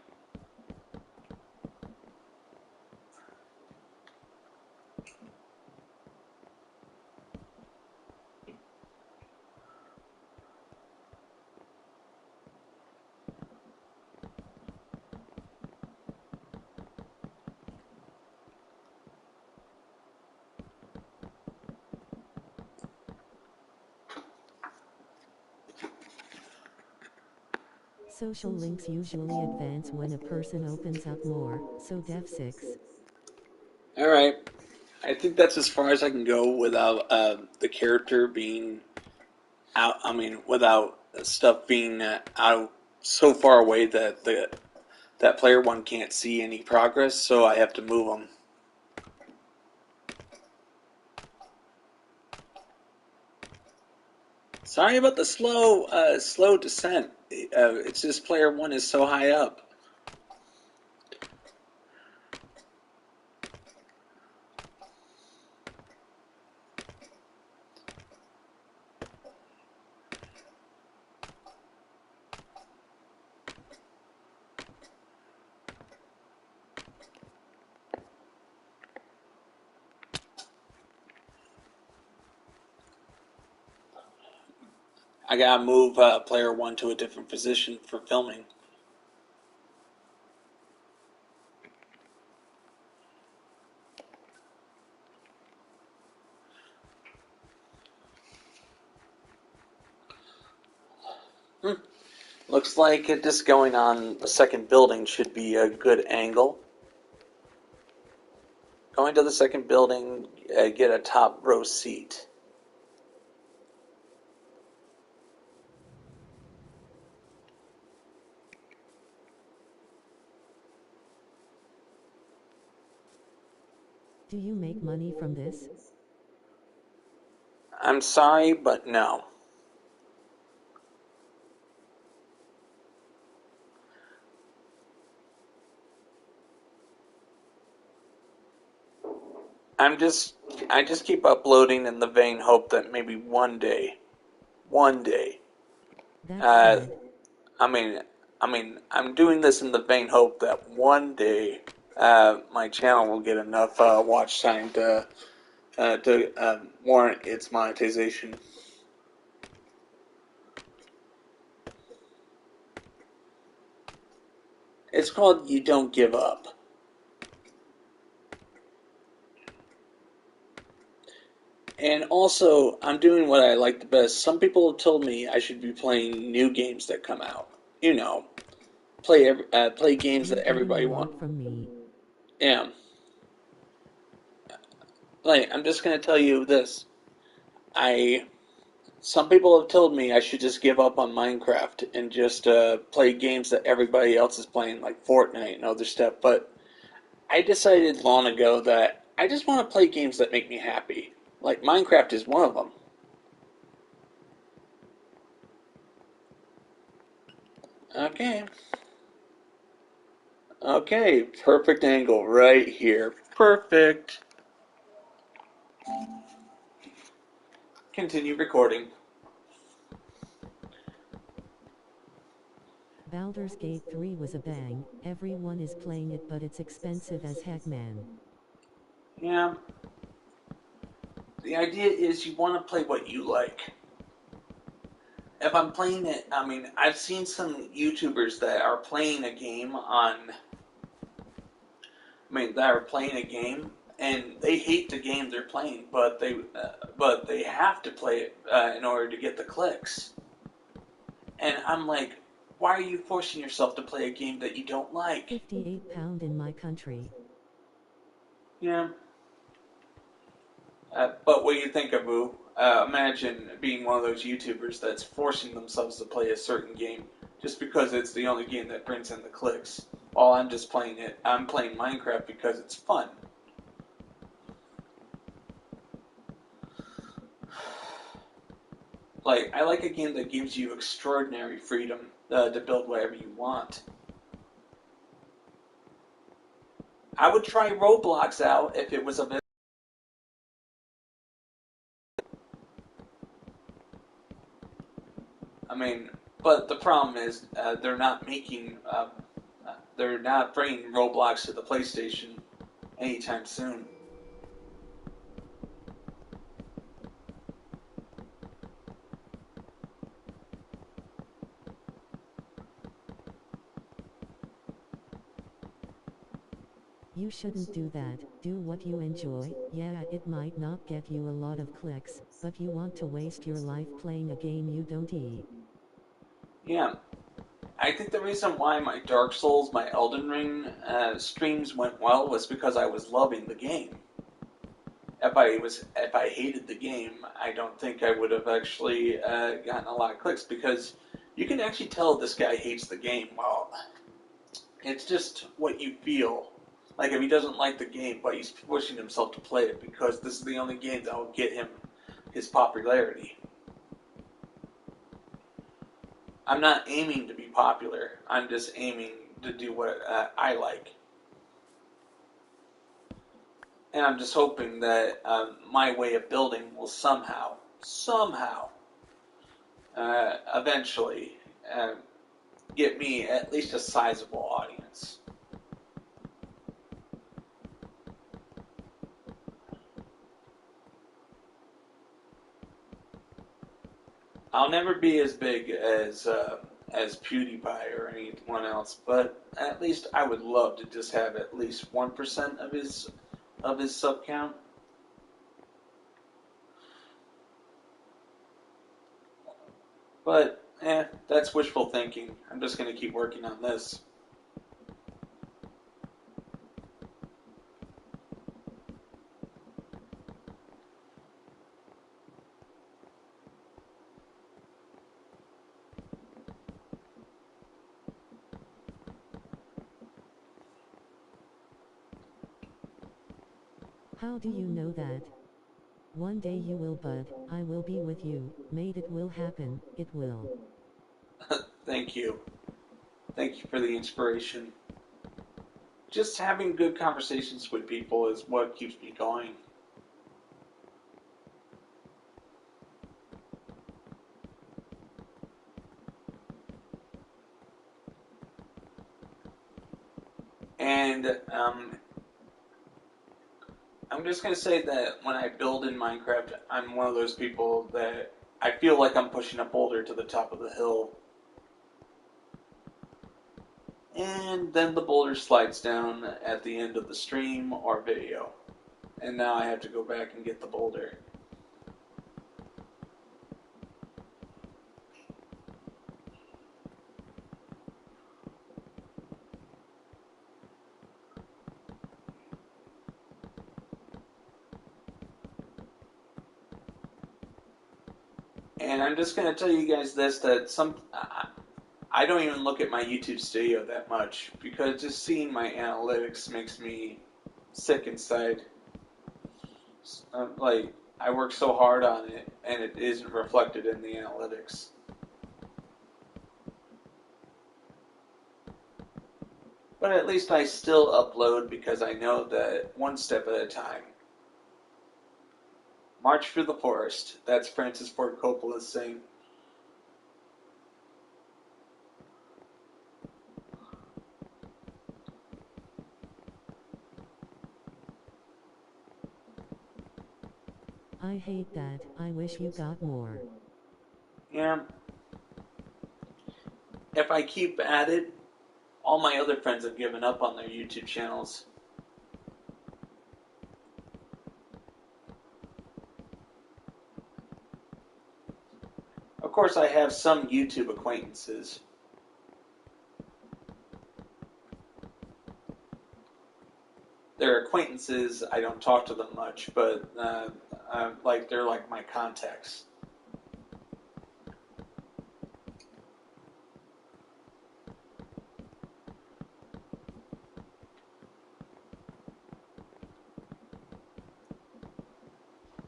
Social links usually advance when a person opens up more, so Dev 6. Alright. I think that's as far as I can go without the character being out. I mean, without stuff being out so far away that that player one can't see any progress. So I have to move them. Sorry about the slow descent. It's just player one is so high up. I gotta move player one to a different position for filming. Looks like this going on the second building should be a good angle. Going to the second building, get a top row seat. Do you make money from this? I'm sorry, but no. I'm just I just keep uploading in the vain hope that maybe one day, That's uh, sad. I mean, I'm doing this in the vain hope that one day, my channel will get enough watch time to warrant its monetization. It's called You Don't Give Up. And also, I'm doing what I like the best. Some people have told me I should be playing new games that come out. You know, play games You're that getting a everybody lot wants. from me. Yeah, like I'm just gonna tell you this. I Some people have told me I should just give up on Minecraft and just play games that everybody else is playing, like Fortnite and other stuff. But I decided long ago that I just want to play games that make me happy. Like Minecraft is one of them. Okay. Okay, perfect angle right here. Perfect. Continue recording. Baldur's Gate 3 was a bang, everyone is playing it but it's expensive as heck, man. Yeah. The idea is you want to play what you like. If I'm playing it, I've seen some YouTubers that are playing a game that are playing a game and they hate the game they're playing, but they have to play it in order to get the clicks. And I'm like, why are you forcing yourself to play a game that you don't like? £58 in my country. Yeah. But what do you think, Abu? Imagine being one of those YouTubers that's forcing themselves to play a certain game just because it's the only game that brings in the clicks. While I'm just playing it, I'm playing Minecraft because it's fun. Like, I like a game that gives you extraordinary freedom to build whatever you want. I would try Roblox out if it was available. I mean, but the problem is they're not bringing Roblox to the PlayStation anytime soon. You shouldn't do that, do what you enjoy. Yeah, it might not get you a lot of clicks, but you want to waste your life playing a game you don't eat. Yeah, I think the reason why my Dark Souls, my Elden Ring streams went well was because I was loving the game. If I hated the game, I don't think I would have actually gotten a lot of clicks because you can actually tell this guy hates the game. Well, it's just what you feel. Like if he doesn't like the game, but he's pushing himself to play it because this is the only game that will get him his popularity. I'm not aiming to be popular. I'm just aiming to do what I like. And I'm just hoping that my way of building will somehow, eventually get me at least a sizable audience. I'll never be as big as PewDiePie or anyone else, but at least I would love to just have at least 1% of his sub count. But that's wishful thinking. I'm just gonna keep working on this. How do you know that? One day you will, bud. I will be with you. Made it will happen, it will. Thank you. Thank you for the inspiration. Just having good conversations with people is what keeps me going. And I'm just going to say that when I build in Minecraft, I'm one of those people that I feel like I'm pushing a boulder to the top of the hill. And then the boulder slides down at the end of the stream or video. And now I have to go back and get the boulder. And I'm just going to tell you guys this, that I don't even look at my YouTube studio that much because just seeing my analytics makes me sick inside. Like, I work so hard on it and it isn't reflected in the analytics. But at least I still upload because I know that one step at a time. March through the forest. That's Francis Ford Coppola's saying. I hate that. I wish you got more. Yeah. If I keep at it, all my other friends have given up on their YouTube channels. Of course, I have some YouTube acquaintances. They're acquaintances, I don't talk to them much, but they're like my contacts.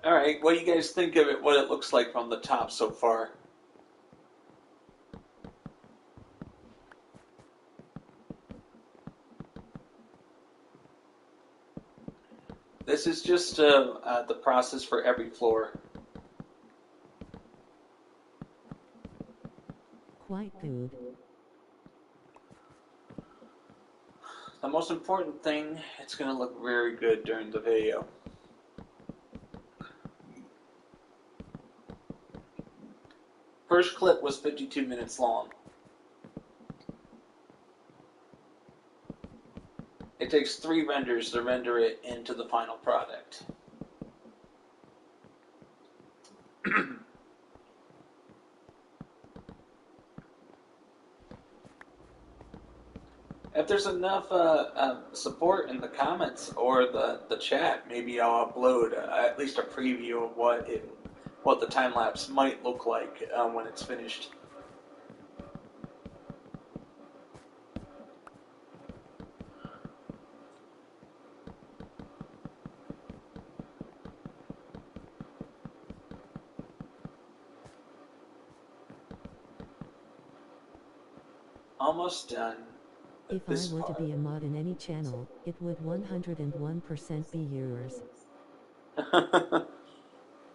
Alright, what do you guys think of it, what it looks like from the top so far? This is just the process for every floor. Quite good. The most important thing, it's going to look very good during the video. First clip was 52 minutes long. It takes 3 renders to render it into the final product. If there's enough support in the comments or the chat, maybe I'll upload at least a preview of what the time lapse might look like when it's finished. Almost done. If I were to be a mod in any channel, it would 101% be yours.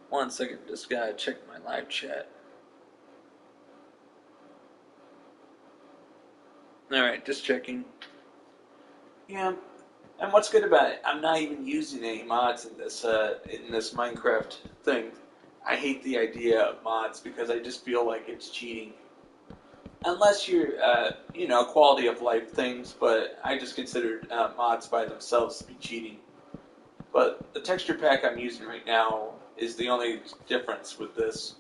1 second, just gotta check my live chat. Alright, just checking. Yeah, and what's good about it, I'm not even using any mods in this Minecraft thing. I hate the idea of mods because I just feel like it's cheating. Unless you're, quality of life things, but I just consider mods by themselves to be cheating. But the texture pack I'm using right now is the only difference with this.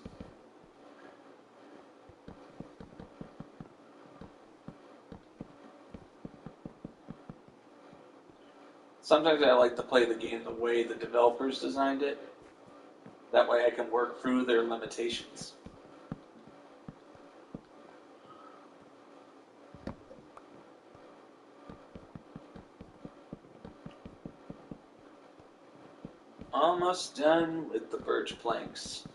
Sometimes I like to play the game the way the developers designed it. That way I can work through their limitations. Almost done with the birch planks.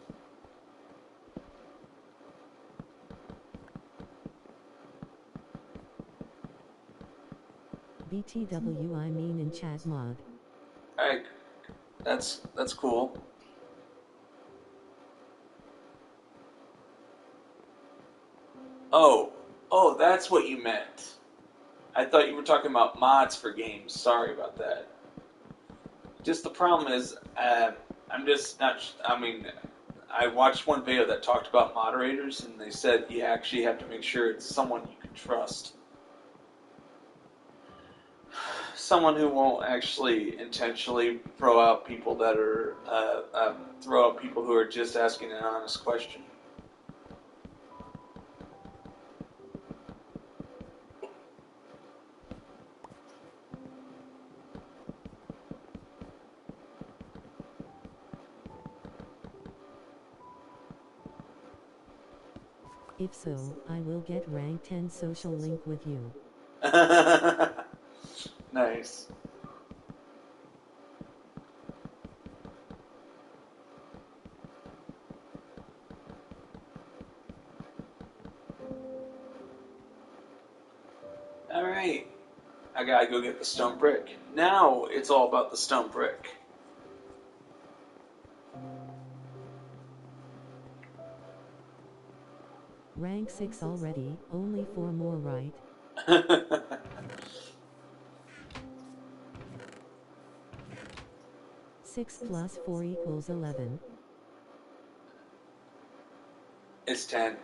BTW I mean in chat mod. Alright, that's cool. Oh, that's what you meant. I thought you were talking about mods for games. Sorry about that. Just the problem is, I'm just not. I mean, I watched one video that talked about moderators, and they said you actually have to make sure it's someone you can trust. Someone who won't actually intentionally throw out people that are throw out people who are just asking an honest question. If so, I will get rank 10 social link with you. Nice. Alright. I gotta go get the stone brick. Now it's all about the stone brick. Rank 6 already, only 4 more, right? 6 plus 4 equals 11. It's 10.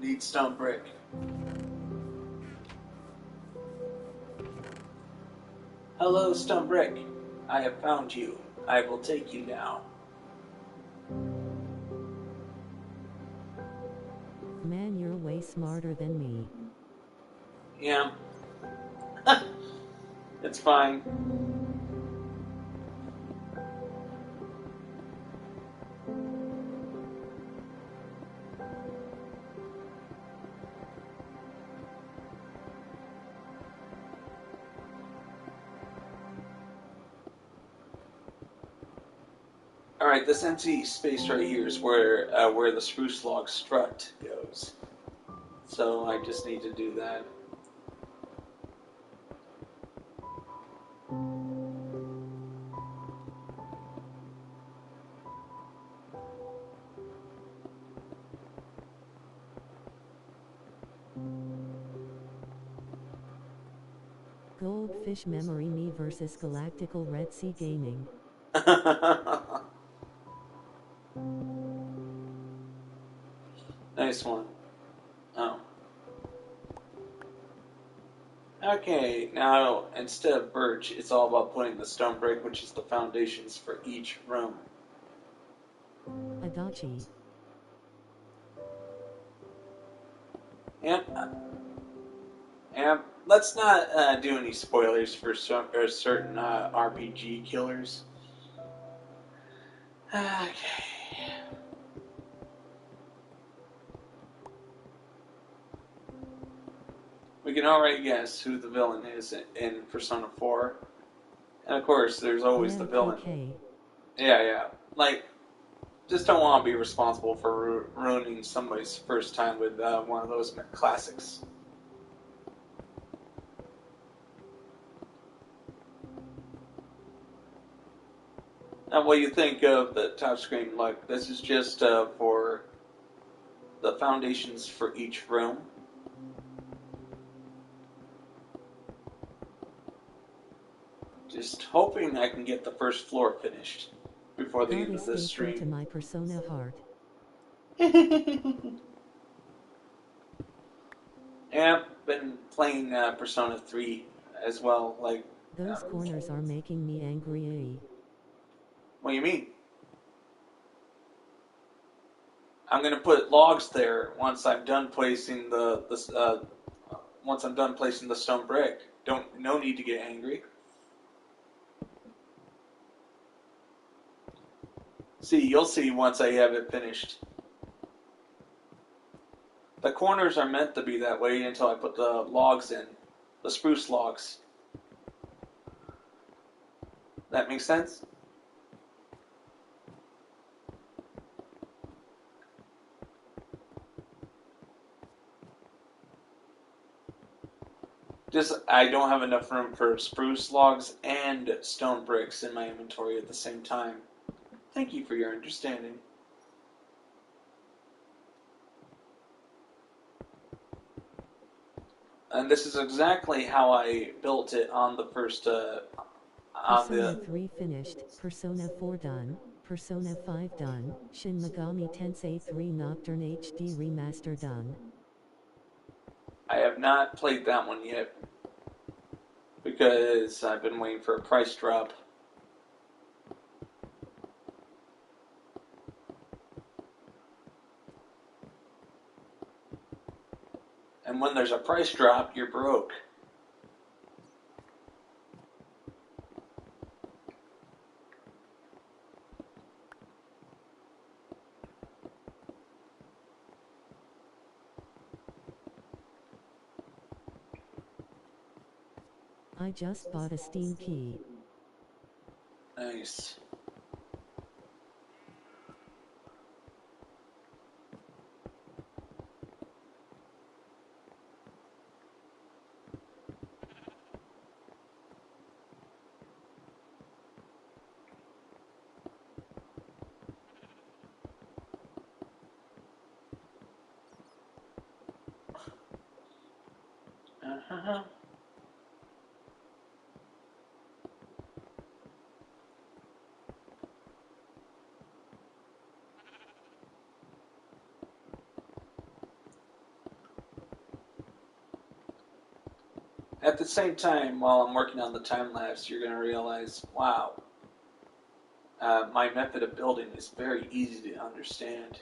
Need stone brick. Hello, stone brick. I have found you. I will take you now. Man, you're way smarter than me. Yeah. It's fine. Alright, this empty space right here is where the spruce log strut goes. So I just need to do that. Goldfish Memory Me versus Galactical Red Sea Gaming. Nice one. Oh. Okay, now instead of birch, it's all about putting the stone brick, which is the foundations for each room. Adachi. Yep. And let's not do any spoilers for certain RPG killers. Okay. We can already guess who the villain is in Persona 4. And of course, there's always the villain. Okay. Yeah. Like, just don't want to be responsible for ruining somebody's first time with one of those classics. Now, what do you think of the top screen? Like, this is just for the foundations for each room. Just hoping I can get the first floor finished before the end of this stream. To my Persona heart. Yeah, been playing Persona 3 as well. Like those corners are making me angry. What do you mean? I'm gonna put logs there once I'm done placing once I'm done placing the stone brick. No need to get angry. See, you'll see once I have it finished. The corners are meant to be that way until I put the logs in, the spruce logs. That makes sense? Just, I don't have enough room for spruce logs and stone bricks in my inventory at the same time. Thank you for your understanding. And this is exactly how I built it on the first, on Persona the, 3 finished, Persona 4 done, Persona 5 done, Shin Megami Tensei 3 Nocturne HD Remaster done. I have not played that one yet because I've been waiting for a price drop. And when there's a price drop, you're broke. I just bought a Steam key. Nice. Uh-huh. At the same time, while I'm working on the time lapse, you're going to realize, wow, my method of building is very easy to understand.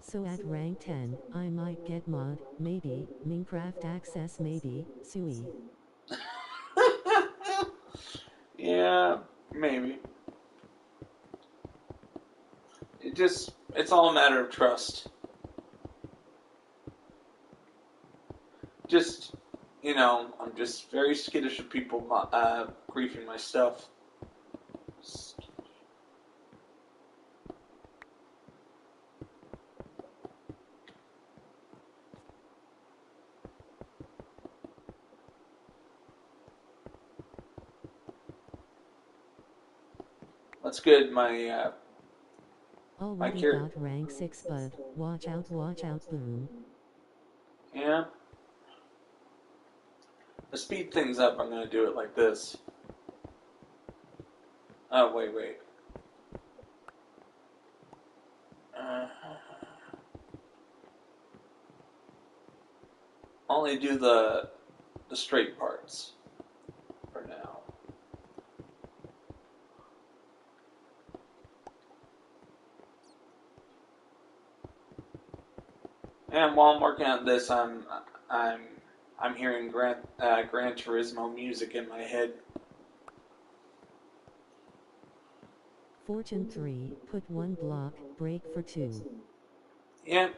So at rank 10, I might get mod, maybe, Minecraft access maybe, Sui. Yeah, maybe. It's all a matter of trust. Just, I'm just very skittish of people griefing my stuff. That's good. My Already character. got rank 6 bud, watch out boom. Yeah. To speed things up, I'm going to do it like this. Oh, wait. Uh, only do the straight parts for now. And while I'm working on this, I'm I'm hearing Gran Turismo music in my head. Fortune 3, put 1 block, break for 2. Yeah.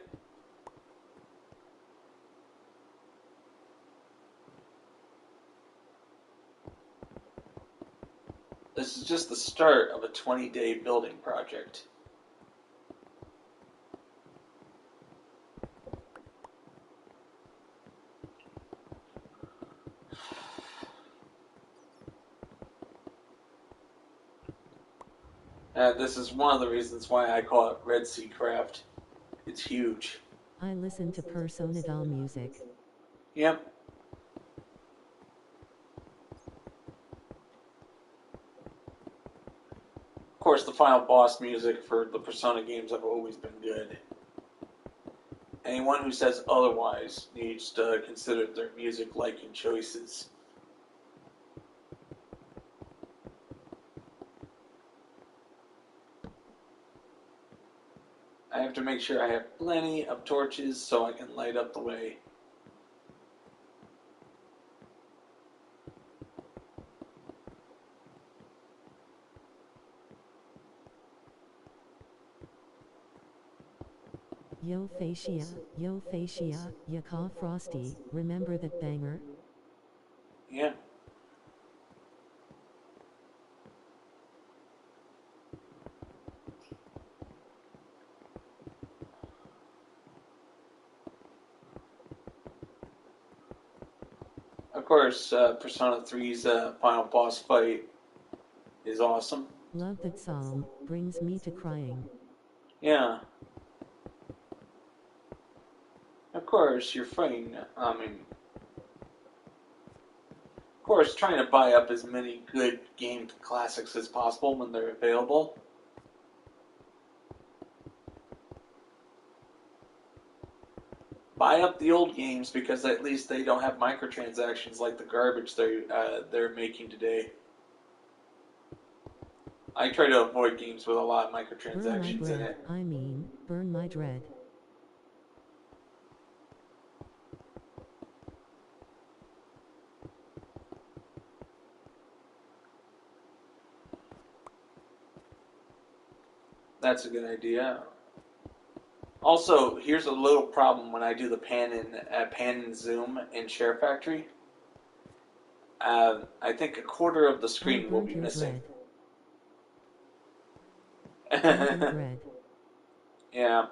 This is just the start of a 20-day building project. This is one of the reasons why I call it Red Sea Craft. It's huge. I listen to Persona doll music. Yep. Of course, the final boss music for the Persona games have always been good. Anyone who says otherwise needs to consider their music liking choices. I have to make sure I have plenty of torches so I can light up the way. Yo Fascia, ya call Frosty, remember that banger? Yeah. Of course, Persona 3's final boss fight is awesome. Love that song, brings me to crying. Yeah. Of course, you're fighting. I mean, of course, trying to buy up as many good game classics as possible when they're available. Buy up the old games because at least they don't have microtransactions like the garbage they're making today. I try to avoid games with a lot of Burn my microtransactions in bread, it. I mean, burn my dread. That's a good idea. Also, here's a little problem when I do the pan and zoom in Share Factory. I think a quarter of the I screen will burnt be your missing. bread. I ate bread. Yeah.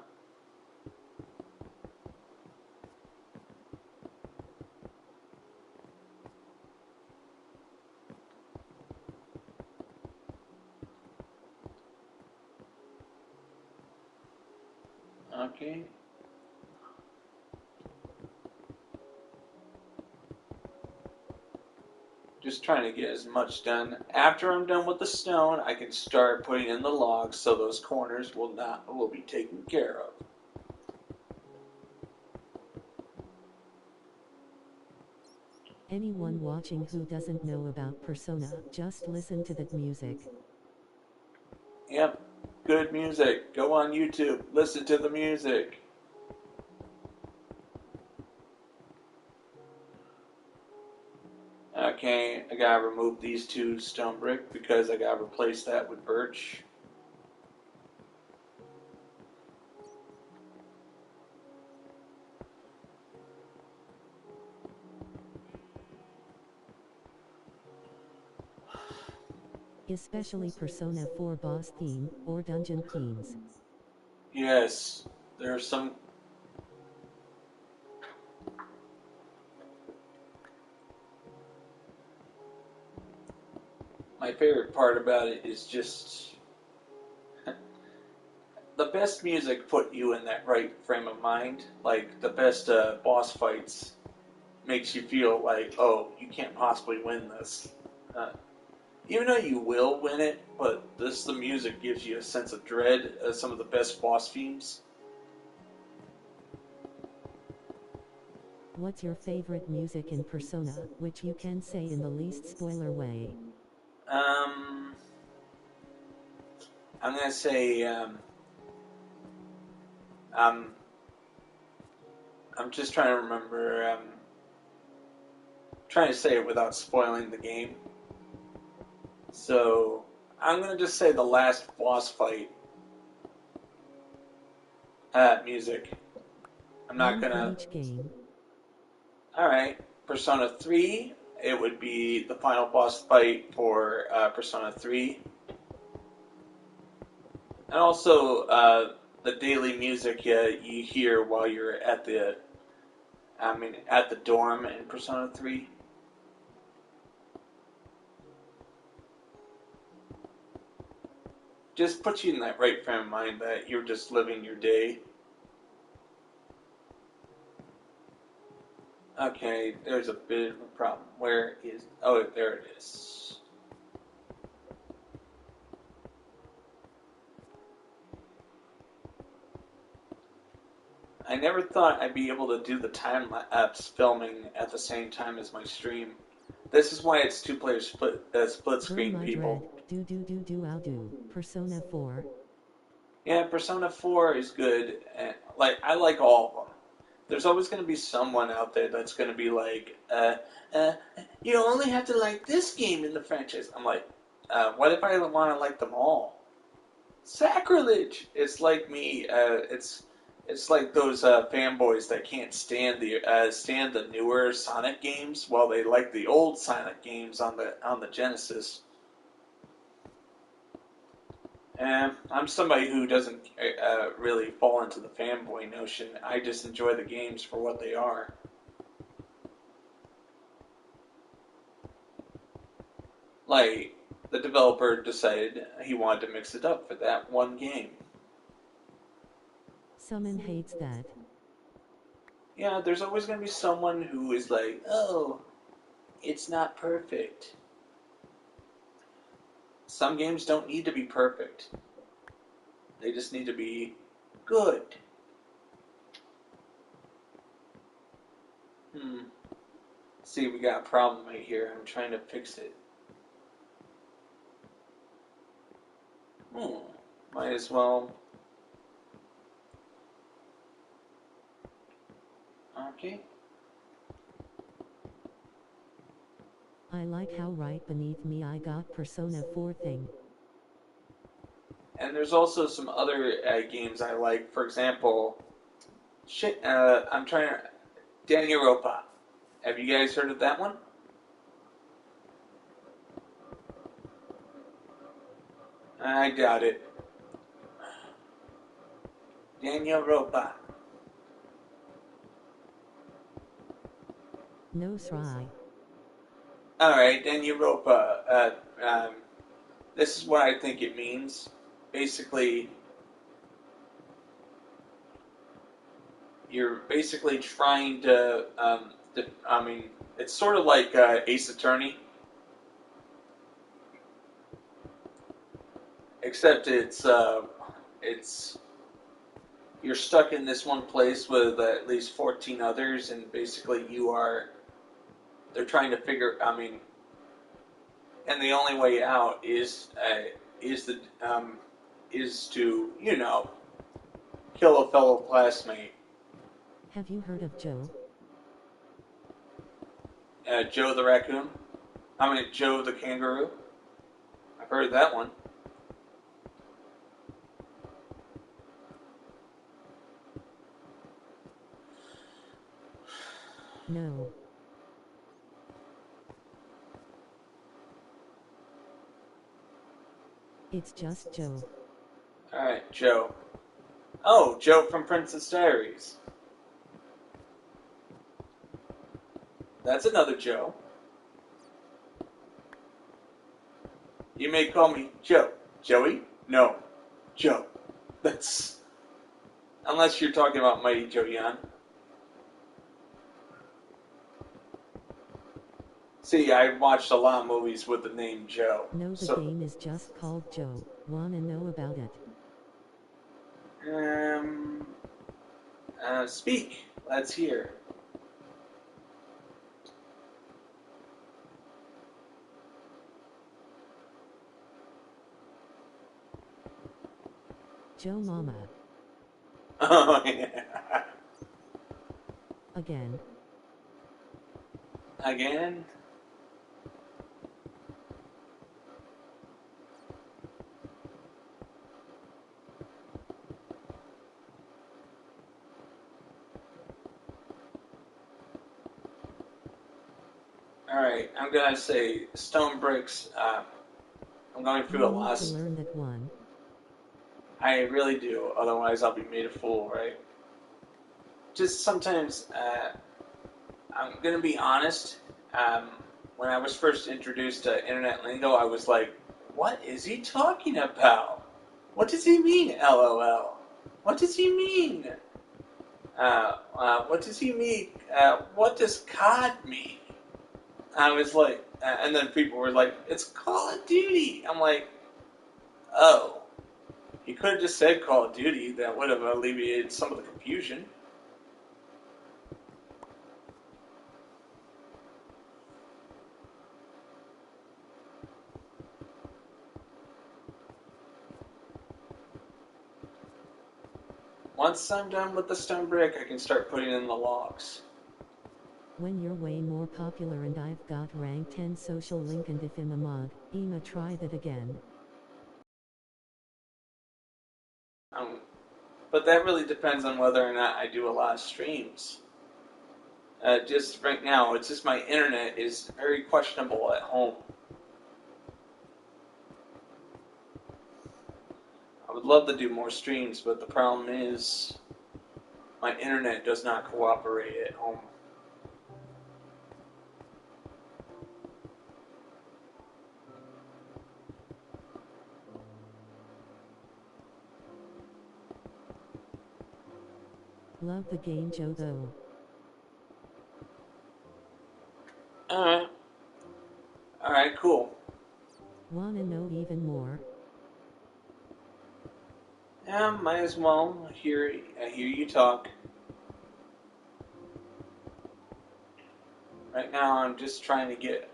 Okay. Just trying to get as much done. After I'm done with the stone, I can start putting in the logs so those corners will be taken care of. Anyone watching who doesn't know about Persona, just listen to that music. Yep. Good music. Go on YouTube. Listen to the music. Okay, I gotta remove these two stone brick because I gotta replace that with birch. Especially Persona 4 boss theme, or dungeon themes. Yes, there's some. My favorite part about it is just the best music put you in that right frame of mind. Like the best boss fights makes you feel like, oh, you can't possibly win this. Uh, Even though you will win it, but the music gives you a sense of dread. Some of the best boss themes. What's your favorite music in Persona, which you can say in the least spoiler way? Um, I'm gonna say um, I'm just trying to remember. Trying to say it without spoiling the game. So I'm gonna just say the last boss fight music. I'm not One for gonna. each game. All right, Persona 3. It would be the final boss fight for Persona 3, and also the daily music you hear while you're at the dorm in Persona 3. Just puts you in that right frame of mind that you're just living your day. Okay, there's a bit of a problem. Where is... Oh, there it is. I never thought I'd be able to do the time-lapse filming at the same time as my stream. This is why it's two-player split screen, Burn my people. dread. I'll do. Persona 4. Yeah, Persona 4 is good. And, I like all of them. There's always going to be someone out there that's going to be like, you only have to like this game in the franchise. I'm like, what if I want to like them all? Sacrilege! It's like me. It's like those fanboys that can't stand the newer Sonic games while they like the old Sonic games on the Genesis. And I'm somebody who doesn't really fall into the fanboy notion. I just enjoy the games for what they are. Like, the developer decided he wanted to mix it up for that one game. Someone hates that. Yeah, there's always going to be someone who is like, oh, it's not perfect. Some games don't need to be perfect. They just need to be good. See, we got a problem right here. I'm trying to fix it. Might as well. Okay. I like how right beneath me I got Persona 4 thing. And there's also some other games I like. For example, I'm trying to. Danganronpa. Have you guys heard of that one? I got it. Danganronpa. No Sry. Alright, Danganronpa. This is what I think it means. Basically, you're basically trying to. It's sort of like Ace Attorney, except it's you're stuck in this one place with at least 14 others, and basically they're trying to figure. And the only way out is to kill a fellow classmate. Have you heard of Joe? Joe the raccoon. Joe the kangaroo. I've heard that one. No. It's just Joe. Alright, Joe. Oh, Joe from Princess Diaries. That's another Joe. You may call me Joe. Joey? No. Joe. That's... Unless you're talking about Mighty Joe Yan. See, I watched a lot of movies with the name Joe. No, the game is just called Joe. Wanna know about it? Speak. Let's hear. Joe Mama. Oh, yeah. Again. Again? Alright, I'm gonna say Stone Bricks. I'm going through a lot. You need to learn that one. I really do, otherwise I'll be made a fool, right? Just sometimes, I'm gonna be honest, when I was first introduced to internet lingo, I was like, what is he talking about? What does he mean, LOL? What does he mean? What does he mean? What does COD mean? I was like, and then people were like, it's Call of Duty. I'm like, oh. He could have just said Call of Duty. That would have alleviated some of the confusion. Once I'm done with the stone brick, I can start putting in the logs. When you're way more popular and I've got rank 10 social link and if I'm a mod, Ema try that again. But that really depends on whether or not I do a lot of streams. Just right now, it's just my internet is very questionable at home. I would love to do more streams, but the problem is my internet does not cooperate at home. Love the game, Joe, though. Alright. Alright, cool. Wanna know even more? Yeah, might as well. I hear you talk. Right now, I'm just trying to get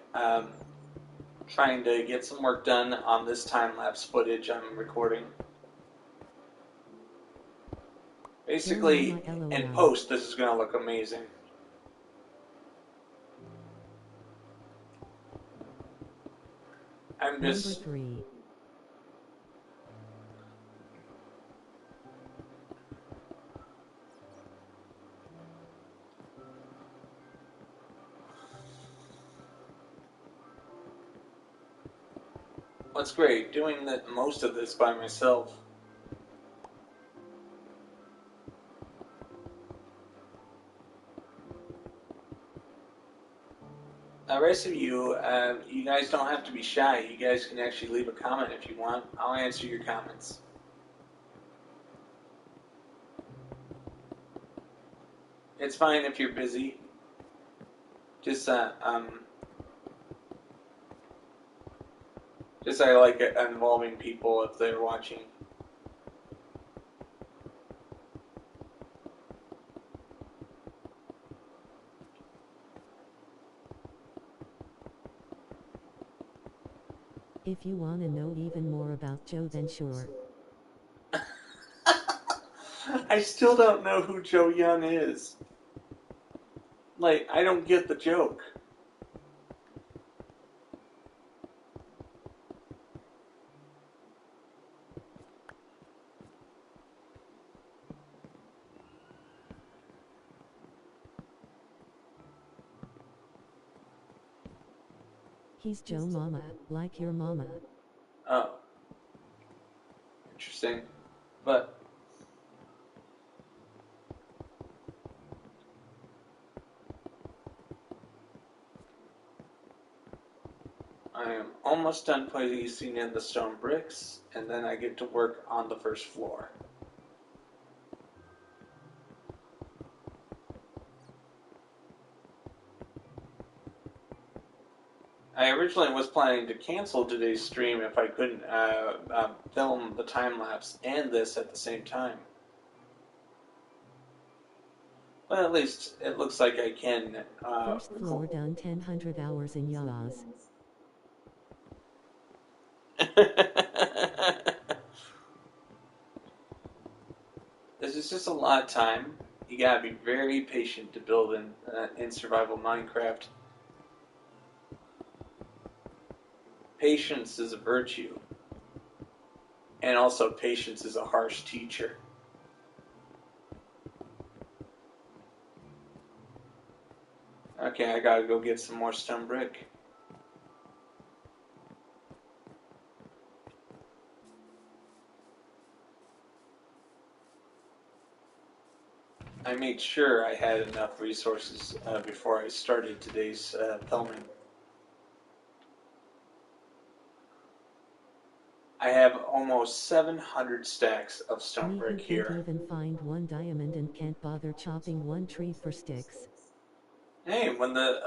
some work done on this time lapse footage I'm recording. Basically, in post, this is gonna look amazing. I'm just. Number 3. What's great, doing most of this by myself. The rest of you, you guys don't have to be shy. You guys can actually leave a comment if you want. I'll answer your comments. It's fine if you're busy. Just I like involving people if they're watching. If you wanna know even more about Joe, then sure. I still don't know who Joe Young is. Like, I don't get the joke. He's Joe Mama, like your mama. Oh. Interesting. But I am almost done placing in the stone bricks, and then I get to work on the first floor. I originally was planning to cancel today's stream if I couldn't film the time lapse and this at the same time. But at least it looks like I can. First floor done 1,000 hours in Yaz. This is just a lot of time. You gotta be very patient to build in survival Minecraft. Patience is a virtue. And also, patience is a harsh teacher. Okay, I gotta go get some more stone brick. I made sure I had enough resources before I started today's filming. I have almost 700 stacks of stone brick here. Can't even find one diamond and can't bother chopping one tree for sticks. Hey, no,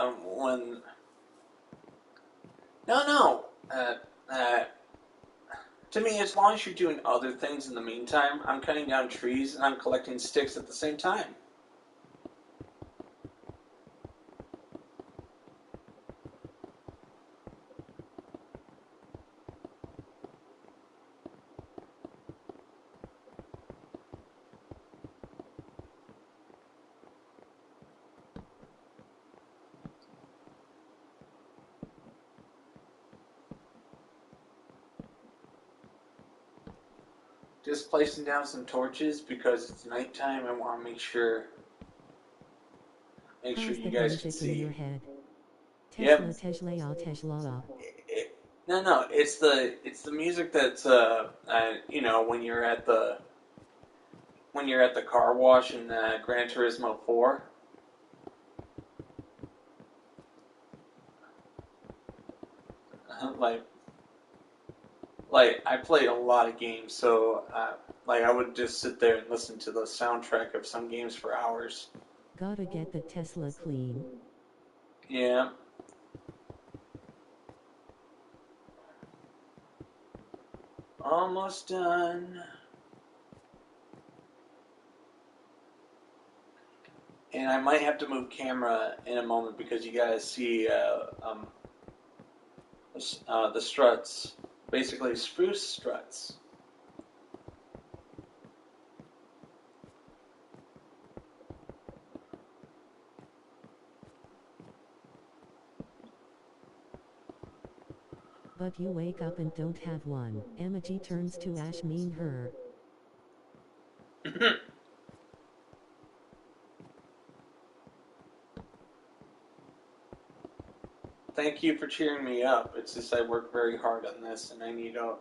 to me, as long as you're doing other things in the meantime, I'm cutting down trees and I'm collecting sticks at the same time. Just placing down some torches because it's nighttime. I want to make sure you guys can see. In your head? Yep. Tesla. No, it's the music that's when you're at the car wash in Gran Turismo 4. Like I played a lot of games, so Like, I would just sit there and listen to the soundtrack of some games for hours. Gotta get the Tesla clean. Yeah. Almost done. And I might have to move camera in a moment because you guys see the struts. Basically, spruce struts. But you wake up and don't have one. Emoji turns to Ash mean her. Thank you for cheering me up. It's just I work very hard on this and I need a...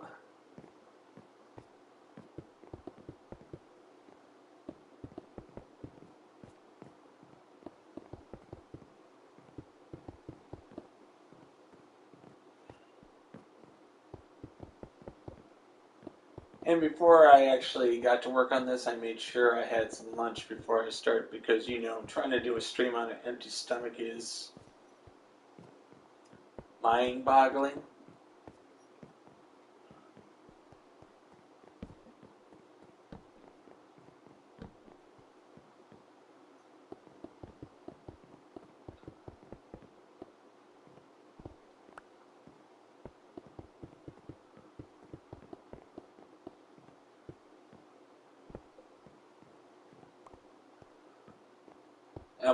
And before I actually got to work on this, I made sure I had some lunch before I start because, you know, trying to do a stream on an empty stomach is mind-boggling.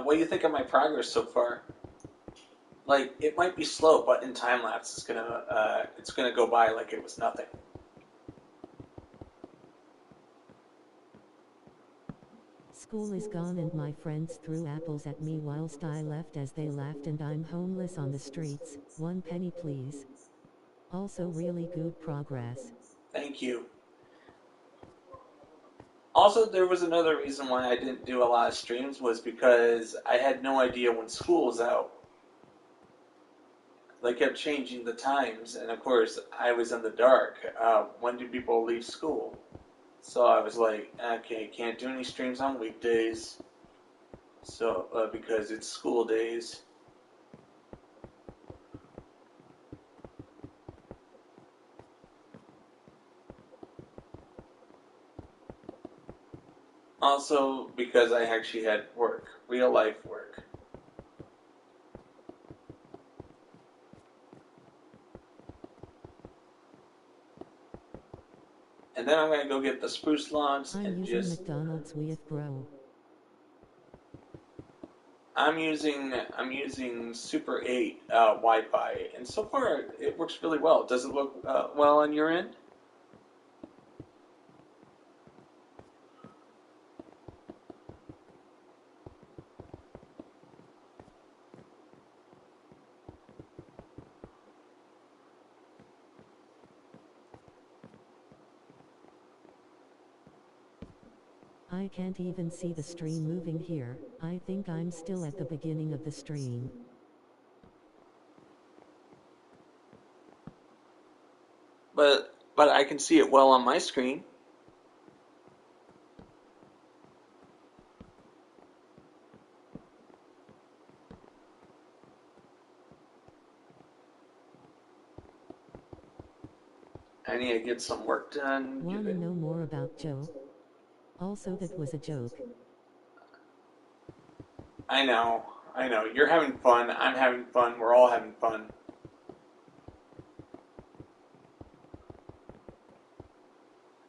What do you think of my progress so far? Like, it might be slow, but in time lapse, it's gonna go by like it was nothing. School is gone and my friends threw apples at me whilst I left as they laughed and I'm homeless on the streets. 1 penny please. Also really good progress. Thank you. Also, there was another reason why I didn't do a lot of streams was because I had no idea when school was out. They kept changing the times, and of course, I was in the dark. When do people leave school? So I was like, okay, can't do any streams on weekdays. So because it's school days. Also because I actually had work, real life work. And then I'm gonna go get the spruce logs I'm and using just. McDonald's with bro. I'm using Super 8 Wi-Fi, and so far it works really well. Does it look well on your end? I can't even see the stream moving here. I think I'm still at the beginning of the stream. But I can see it well on my screen. I need to get some work done. Wanna know more about Joe? Also that was a joke. I know. You're having fun. I'm having fun. We're all having fun.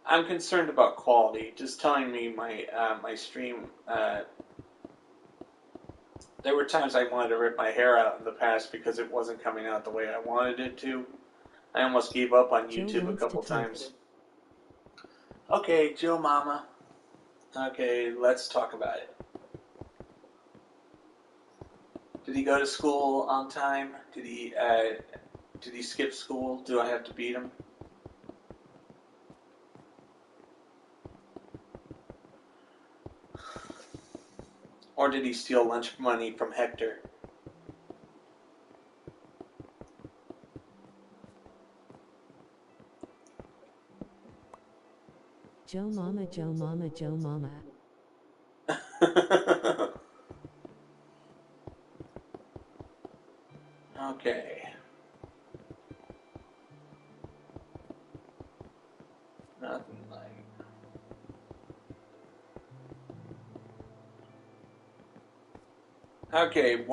I'm concerned about quality. Just telling me my stream. There were times I wanted to rip my hair out in the past because it wasn't coming out the way I wanted it to. I almost gave up on Joe YouTube a wants to couple talk. times. Okay, Joe Mama. Okay, let's talk about it. Did he go to school on time? Did he skip school? Do I have to beat him? Or did he steal lunch money from Hector? Joe Mama, Joe Mama, Joe Mama. Okay. Nothing like. Okay,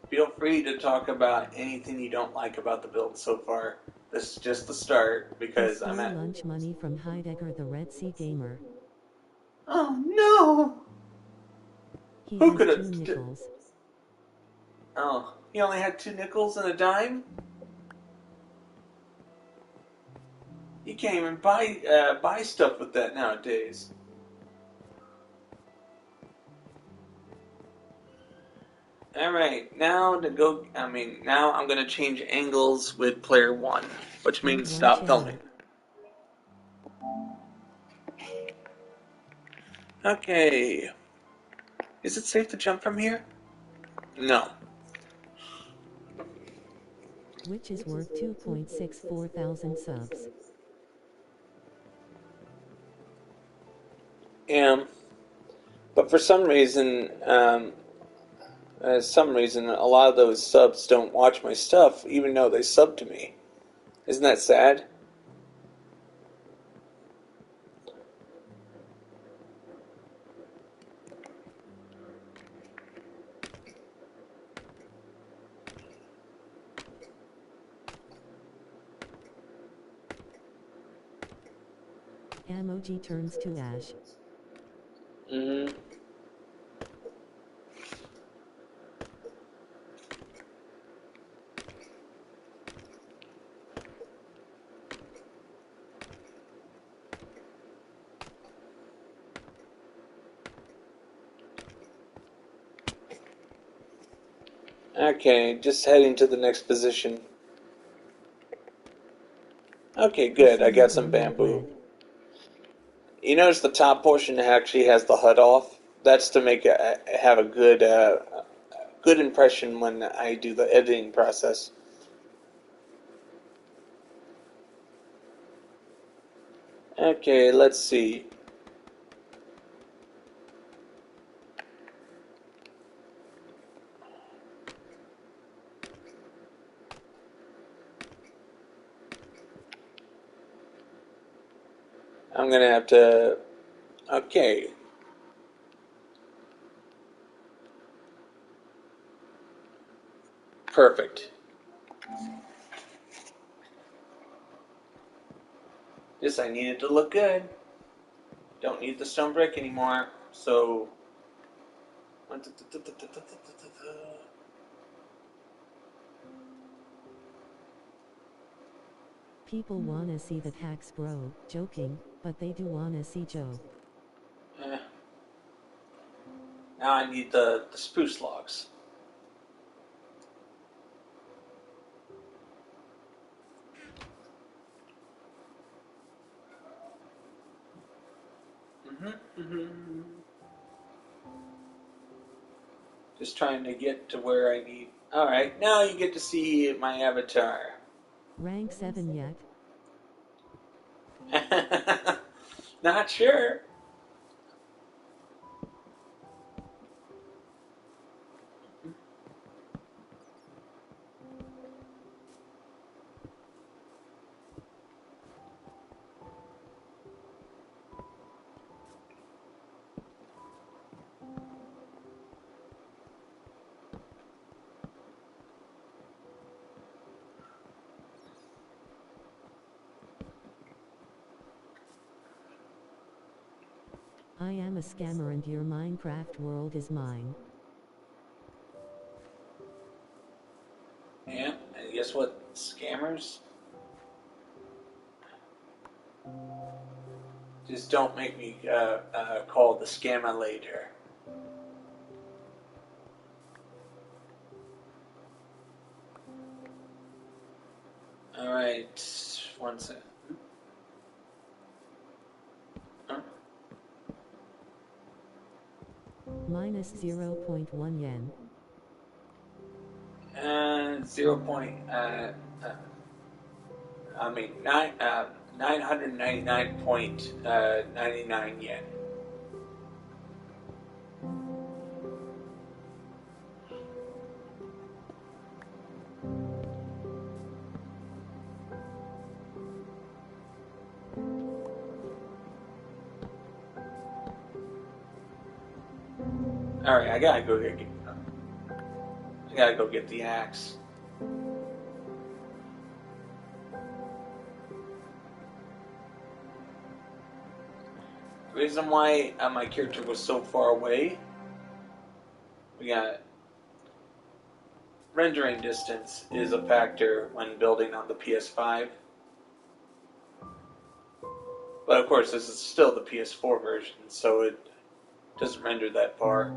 feel free to talk about anything you don't like about the build so far. This is just the start He because stole I'm at. lunch money from Heidegger the Red Sea Gamer. Oh no! He Who has could 2 have? nickels. Oh, he only had 2 nickels and a dime? You can't even buy stuff with that nowadays. Alright, now now I'm gonna change angles with player 1, which And means one stop cherry. filming. Okay. Is it safe to jump from here? No. Which is worth 2.64 thousand subs. But for some reason, a lot of those subs don't watch my stuff, even though they sub to me. Isn't that sad? Emoji turns to ash. Mm-hmm. Okay, just heading to the next position. Okay, good. I got some bamboo. You notice the top portion actually has the HUD off. That's to have a good impression when I do the editing process. Okay, let's see. I'm gonna have to. Okay. Perfect. This I need it to look good. Don't need the stone brick anymore. So. People wanna see that hacks bro, joking, but they do wanna see Joe. Eh. Now I need the spruce logs. Just trying to get to where I need. Alright, now you get to see my avatar. Rank 7 yet? Not sure. I am a scammer and your Minecraft world is mine. Yeah, and guess what, scammers? Just don't make me call the scammer later. Alright, one second. Huh? Minus 0.1 yen. 0. 999.99 yen. Alright, I gotta go get the axe. The reason why my character was so far away, we got rendering distance is a factor when building on the PS5. But of course, this is still the PS4 version, so it doesn't render that far.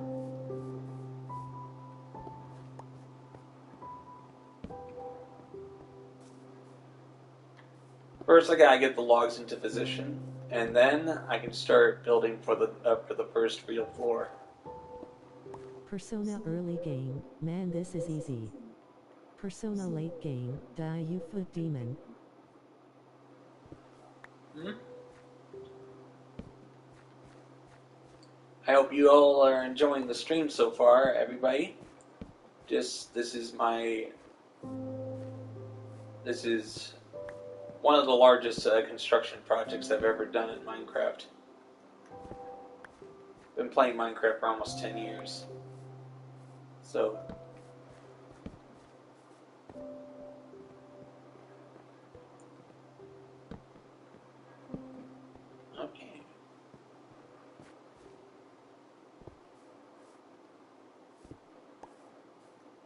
First, I gotta get the logs into position, and then I can start building for the first real floor. Persona early game, man this is easy. Persona late game, die you foot demon. I hope you all are enjoying the stream so far, everybody. This is one of the largest construction projects I've ever done in Minecraft. Been playing Minecraft for almost 10 years. So, okay.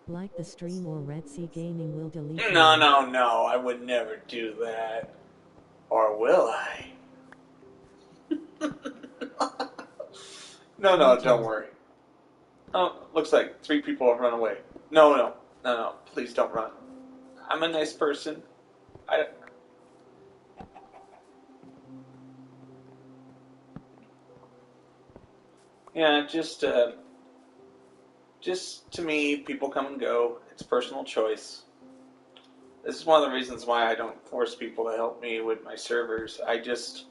Like the stream or Red Sea Gaming will delete No, you. no, I would never do that. Or will I? No, don't worry. Oh, looks like 3 people have run away. No, please don't run. I'm a nice person. Yeah, just to me, people come and go. It's personal choice. This is one of the reasons why I don't force people to help me with my servers. I just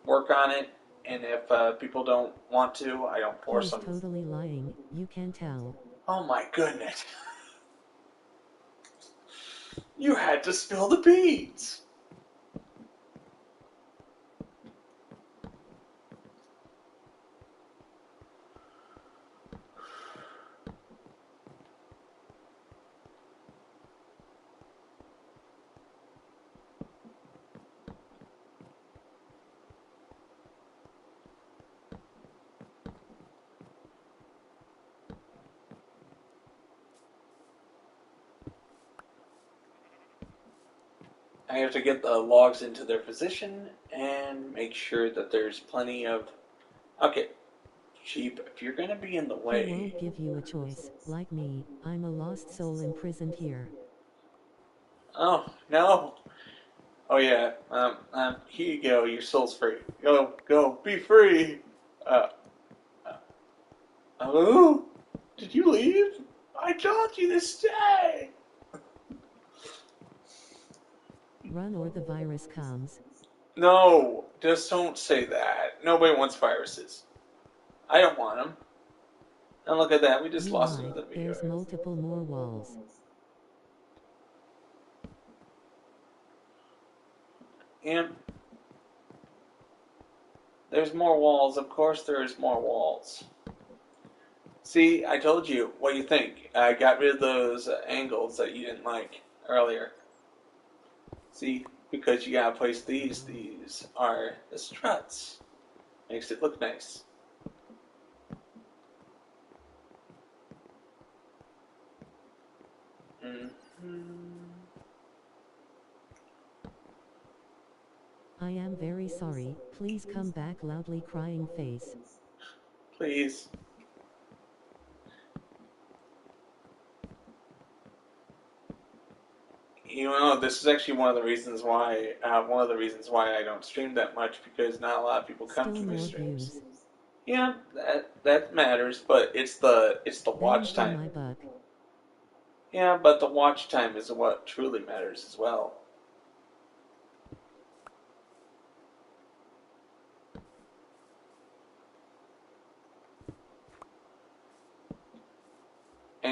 work on it, and if people don't want to, I don't force them. He's totally lying, you can tell. Oh my goodness. You had to spill the beans. I have to get the logs into their position and make sure that there's plenty of... Okay, sheep, if you're going to be in the way... He won't give you a choice. Like me, I'm a lost soul imprisoned here. Oh, no. Oh, yeah. Here you go. Your soul's free. Go. Be free. Oh, did you leave? I told you to stay. Run or the virus comes. No, just don't say that. Nobody wants viruses. I don't want them. And look at that. We just lost another video. There's multiple more walls. And there's more walls. Of course there's more walls. See, I told you. What do you think? I got rid of those angles that you didn't like earlier. See, because you gotta place these. These are the struts. Makes it look nice. I am very sorry, please come back loudly crying face. Please. You know, this is actually one of the reasons why I don't stream that much, because not a lot of people come to my streams. Views. Yeah, that matters, but it's the watch time. My buck. Yeah, but the watch time is what truly matters as well.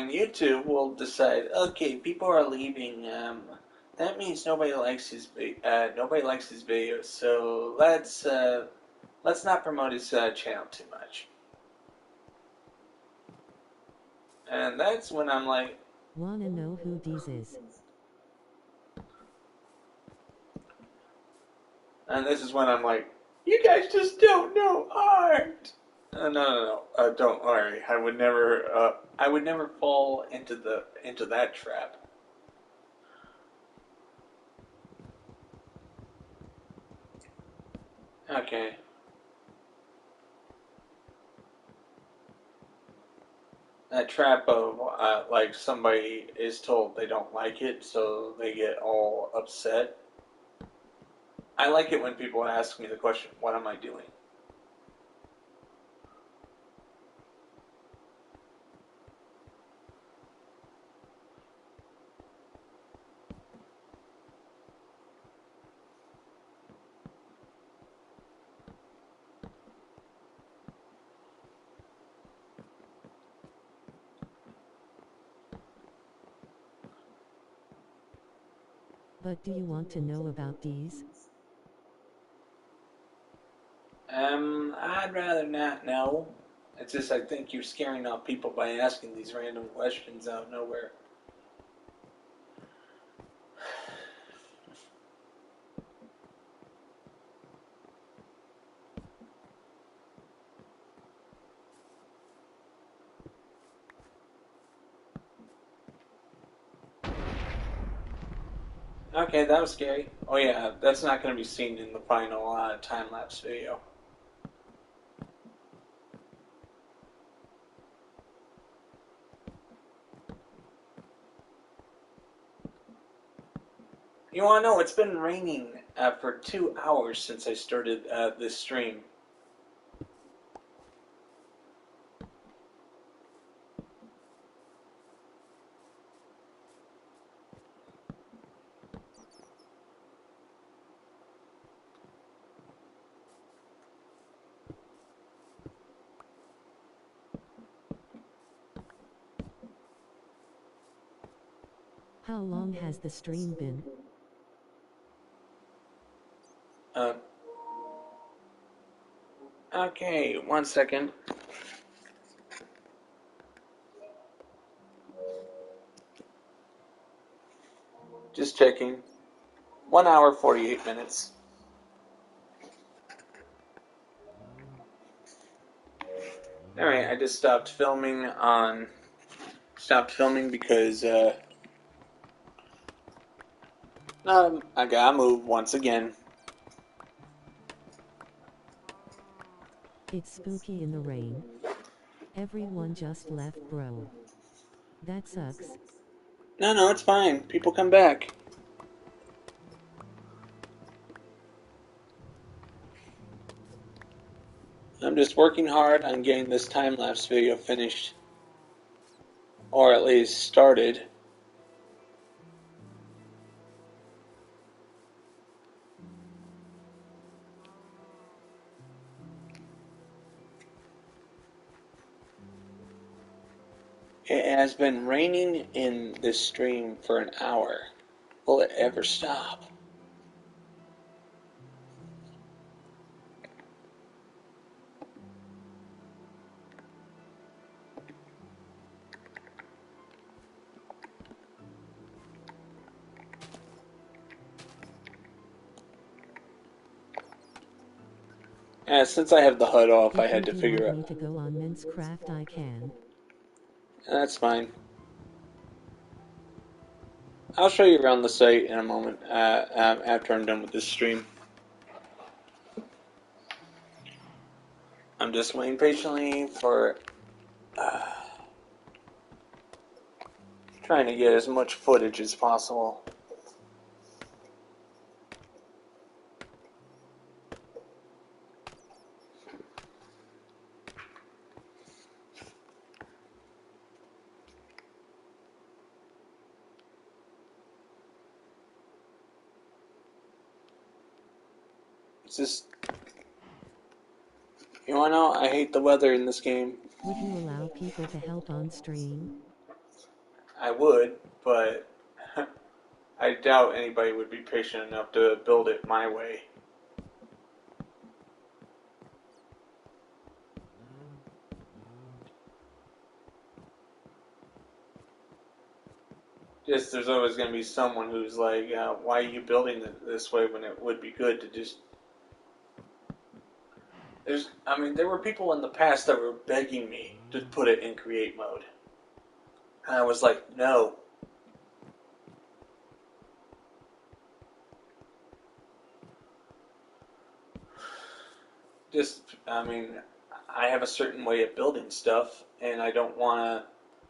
and YouTube will decide, okay, people are leaving. That means nobody likes his videos. So let's not promote his channel too much. And that's when I'm like, wanna know who these is? and this is when I'm like, you guys just don't know art. No. Don't worry. I would never fall into that trap. Okay. That trap of like somebody is told they don't like it, so they get all upset. I like it when people ask me the question, "What am I doing?" But do you want to know about these? I'd rather not know. It's just I think you're scaring off people by asking these random questions out of nowhere. Okay, that was scary. Oh yeah, that's not going to be seen in the final time-lapse video. You want to know, it's been raining for 2 hours since I started this stream. How long has the stream been? Uh, okay, 1 second. Just checking. 1 hour, 48 minutes. Alright, I just stopped filming because, I gotta move once again. It's spooky in the rain. Everyone just left, bro. That sucks. No, it's fine. People come back. I'm just working hard on getting this time-lapse video finished. Or at least started. It has been raining in this stream for an hour. Will it ever stop? Since I have the HUD off, I had to figure out. If you do want me to go on Minecraft, I can. That's fine. I'll show you around the site in a moment after I'm done with this stream. I'm just waiting patiently for trying to get as much footage as possible. It's just, you wanna know, I hate the weather in this game. Would you allow people to help on stream? I would, but I doubt anybody would be patient enough to build it my way. Just there's always going to be someone who's like, why are you building it this way when it would be good to just. There were people in the past that were begging me to put it in create mode. And I was like, no. I have a certain way of building stuff, and I don't want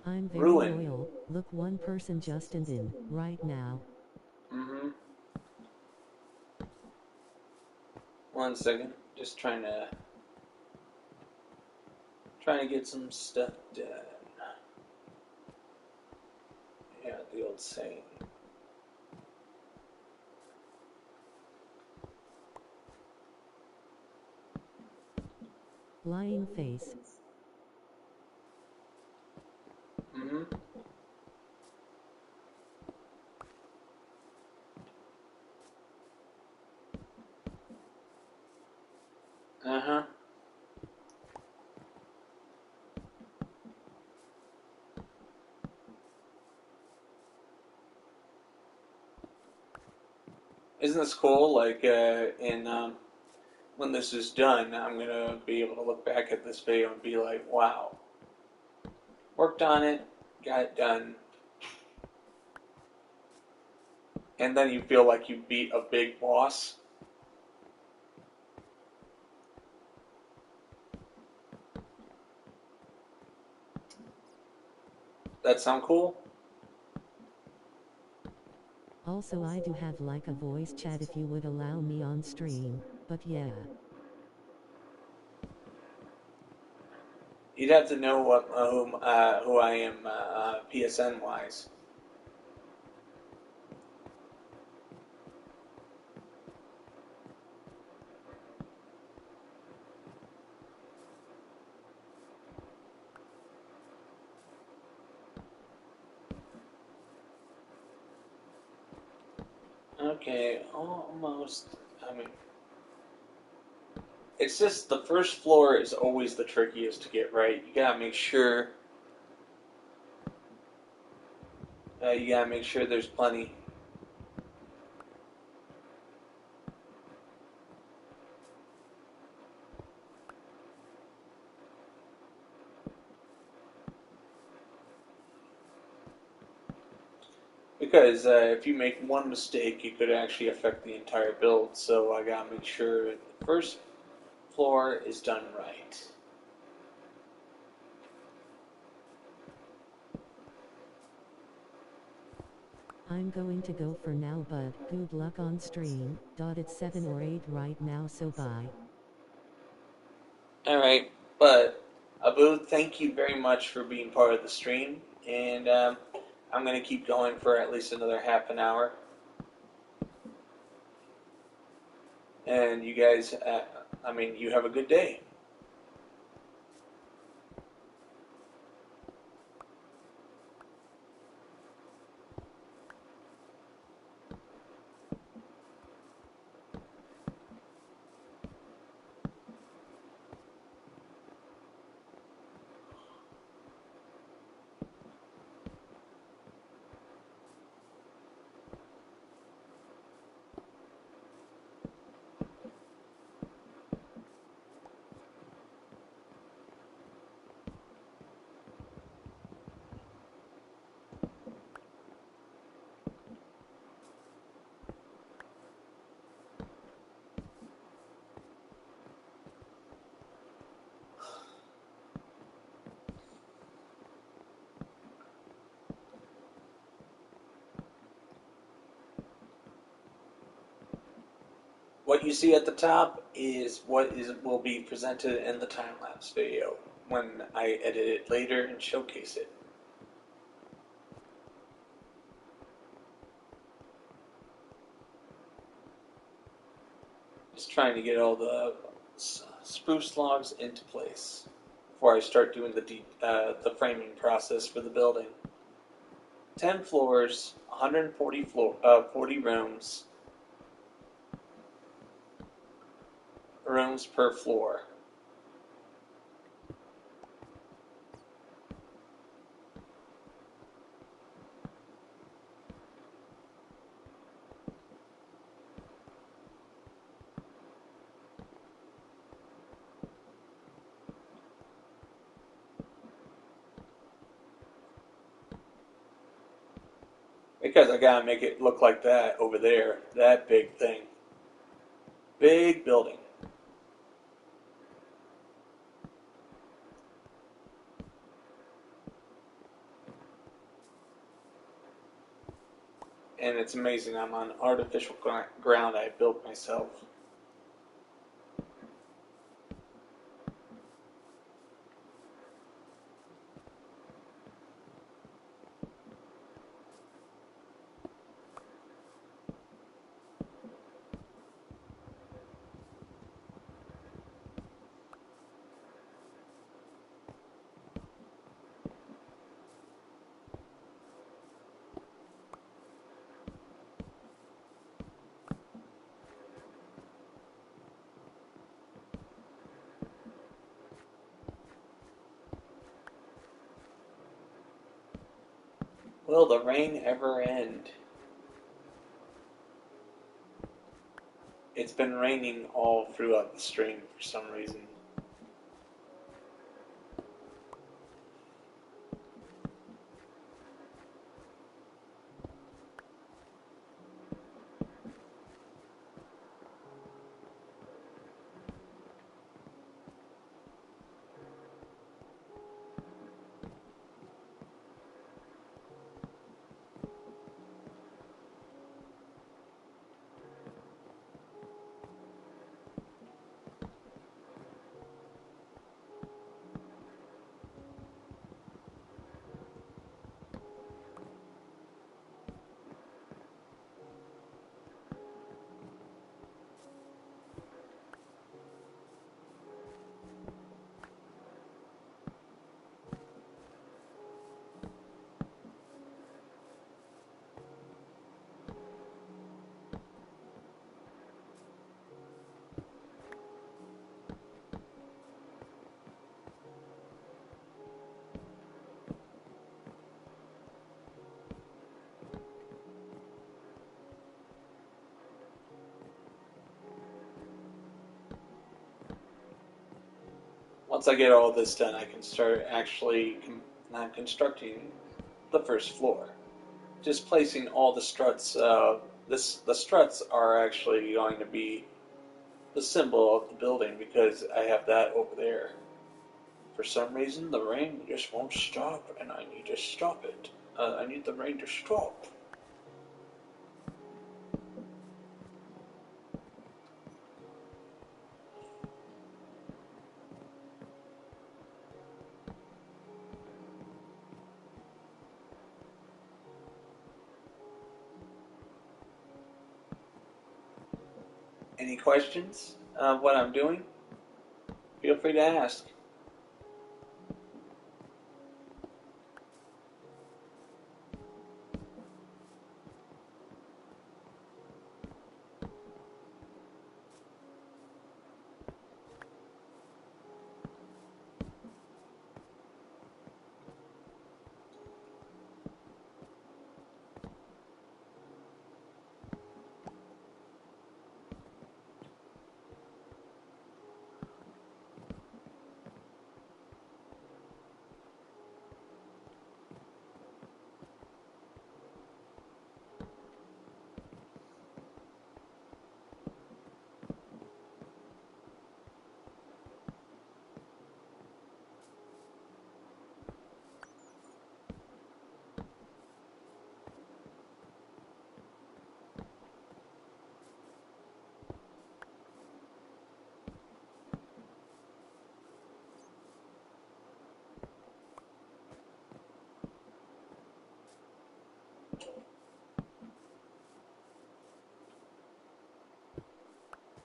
I'm to very ruin. loyal. Look, one person just in right now. Mm-hmm. 1 second. Just trying to get some stuff done. Yeah, the old saying. Lying face. Mm-hmm. Uh-huh. Isn't this cool? Like, when this is done, I'm gonna be able to look back at this video and be like, wow, worked on it, got it done, and then you feel like you beat a big boss. That sound cool? Also, I do have like a voice chat if you would allow me on stream, but yeah. You'd have to know who I am PSN wise. Okay, almost. I mean, it's just the first floor is always the trickiest to get right. You gotta make sure there's plenty. Because if you make one mistake, it could actually affect the entire build. So I gotta make sure the first floor is done right. I'm going to go for now, but good luck on stream. It's 7 or 8 right now, so bye. Alright, but Abu, thank you very much for being part of the stream. And I'm going to keep going for at least another half an hour. And you guys, you have a good day. What you see at the top is will be presented in the time lapse video when I edit it later and showcase it. Just trying to get all the spruce logs into place before I start doing the framing process for the building. 10 floors, 140 40 rooms per floor. Because I gotta make it look like that over there, that big thing. Big building. And it's amazing, I'm on artificial ground I built myself. Will the rain ever end? It's been raining all throughout the stream for some reason. Once I get all this done, I can start actually constructing the first floor. Just placing all the struts. The struts are actually going to be the symbol of the building because I have that over there. For some reason, the rain just won't stop, and I need to stop it. I need the rain to stop. Any questions of what I'm doing? Feel free to ask.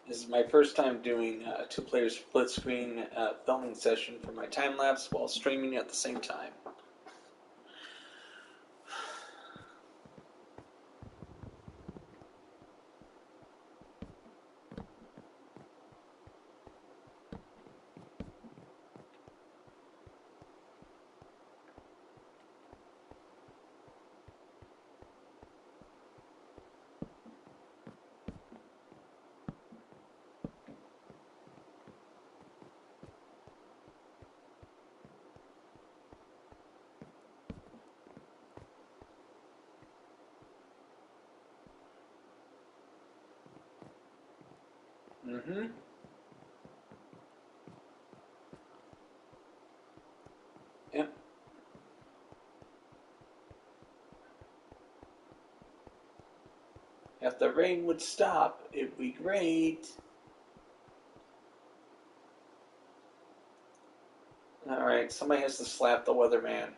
This is my first time doing a two-player split screen filming session for my time lapse while streaming at the same time. Mm-hmm. Yep. If the rain would stop, it'd be great. Alright, somebody has to slap the weatherman.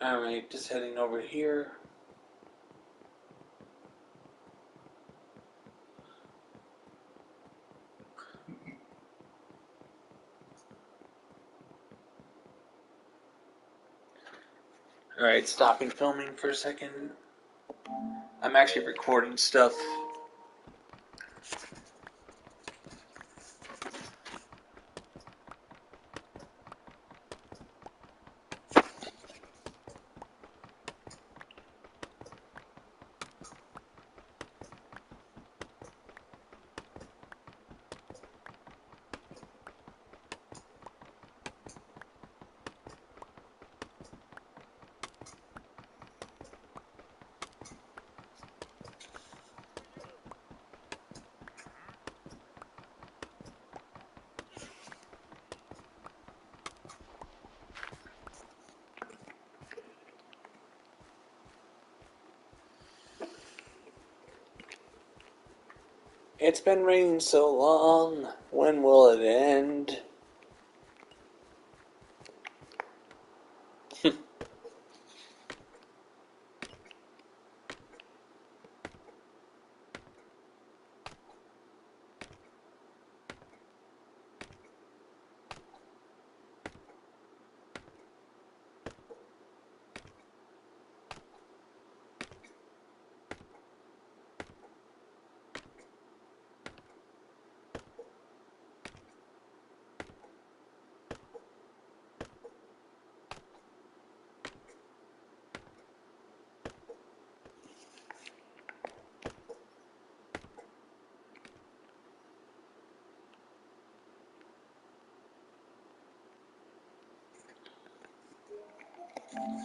Alright, just heading over here. Alright, stopping filming for a second. I'm actually recording stuff. It's been raining so long. When will it end?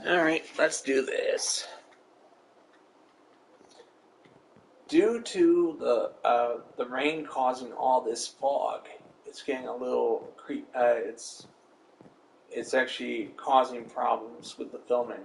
Alright, let's do this. Due to the rain causing all this fog, it's getting a little it's actually causing problems with the filming.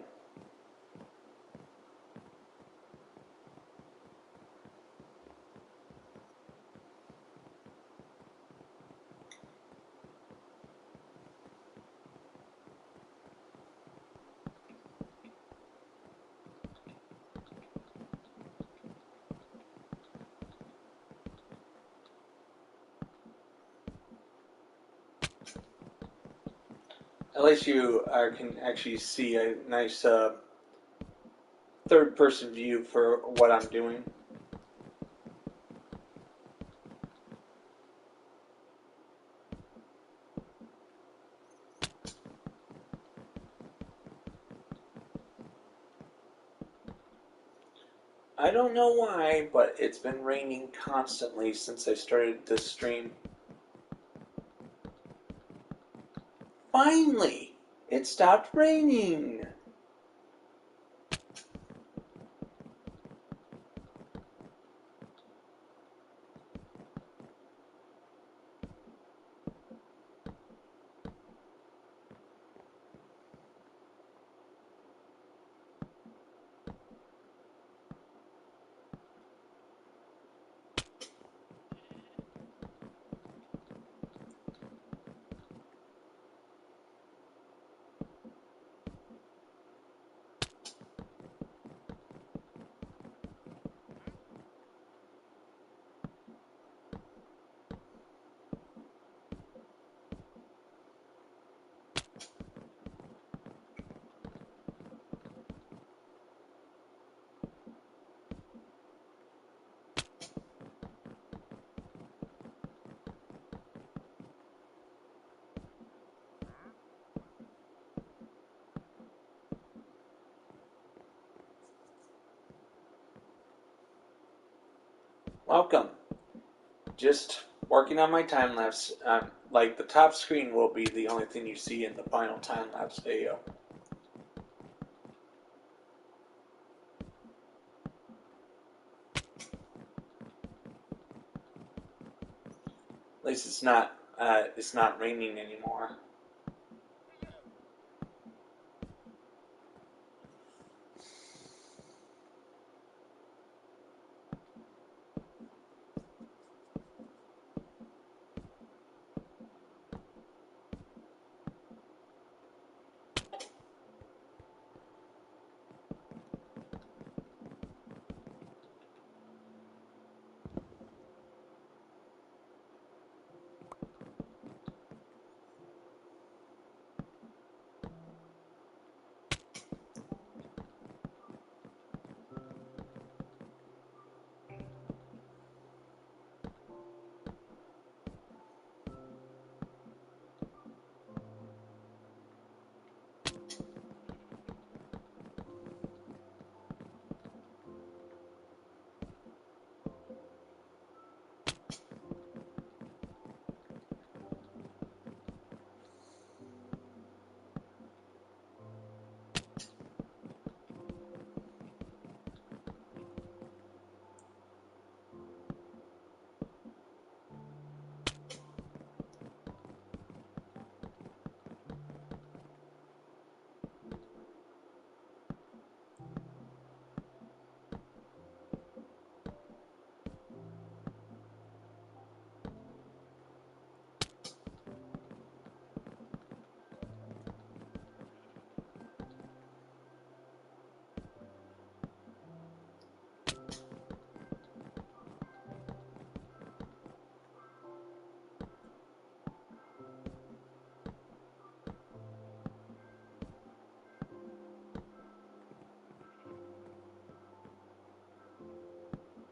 At least you can actually see a nice third-person view for what I'm doing. I don't know why, but it's been raining constantly since I started this stream. Finally, it stopped raining. Welcome. Just working on my time lapse. Like the top screen will be the only thing you see in the final time lapse video. At least it's not raining anymore.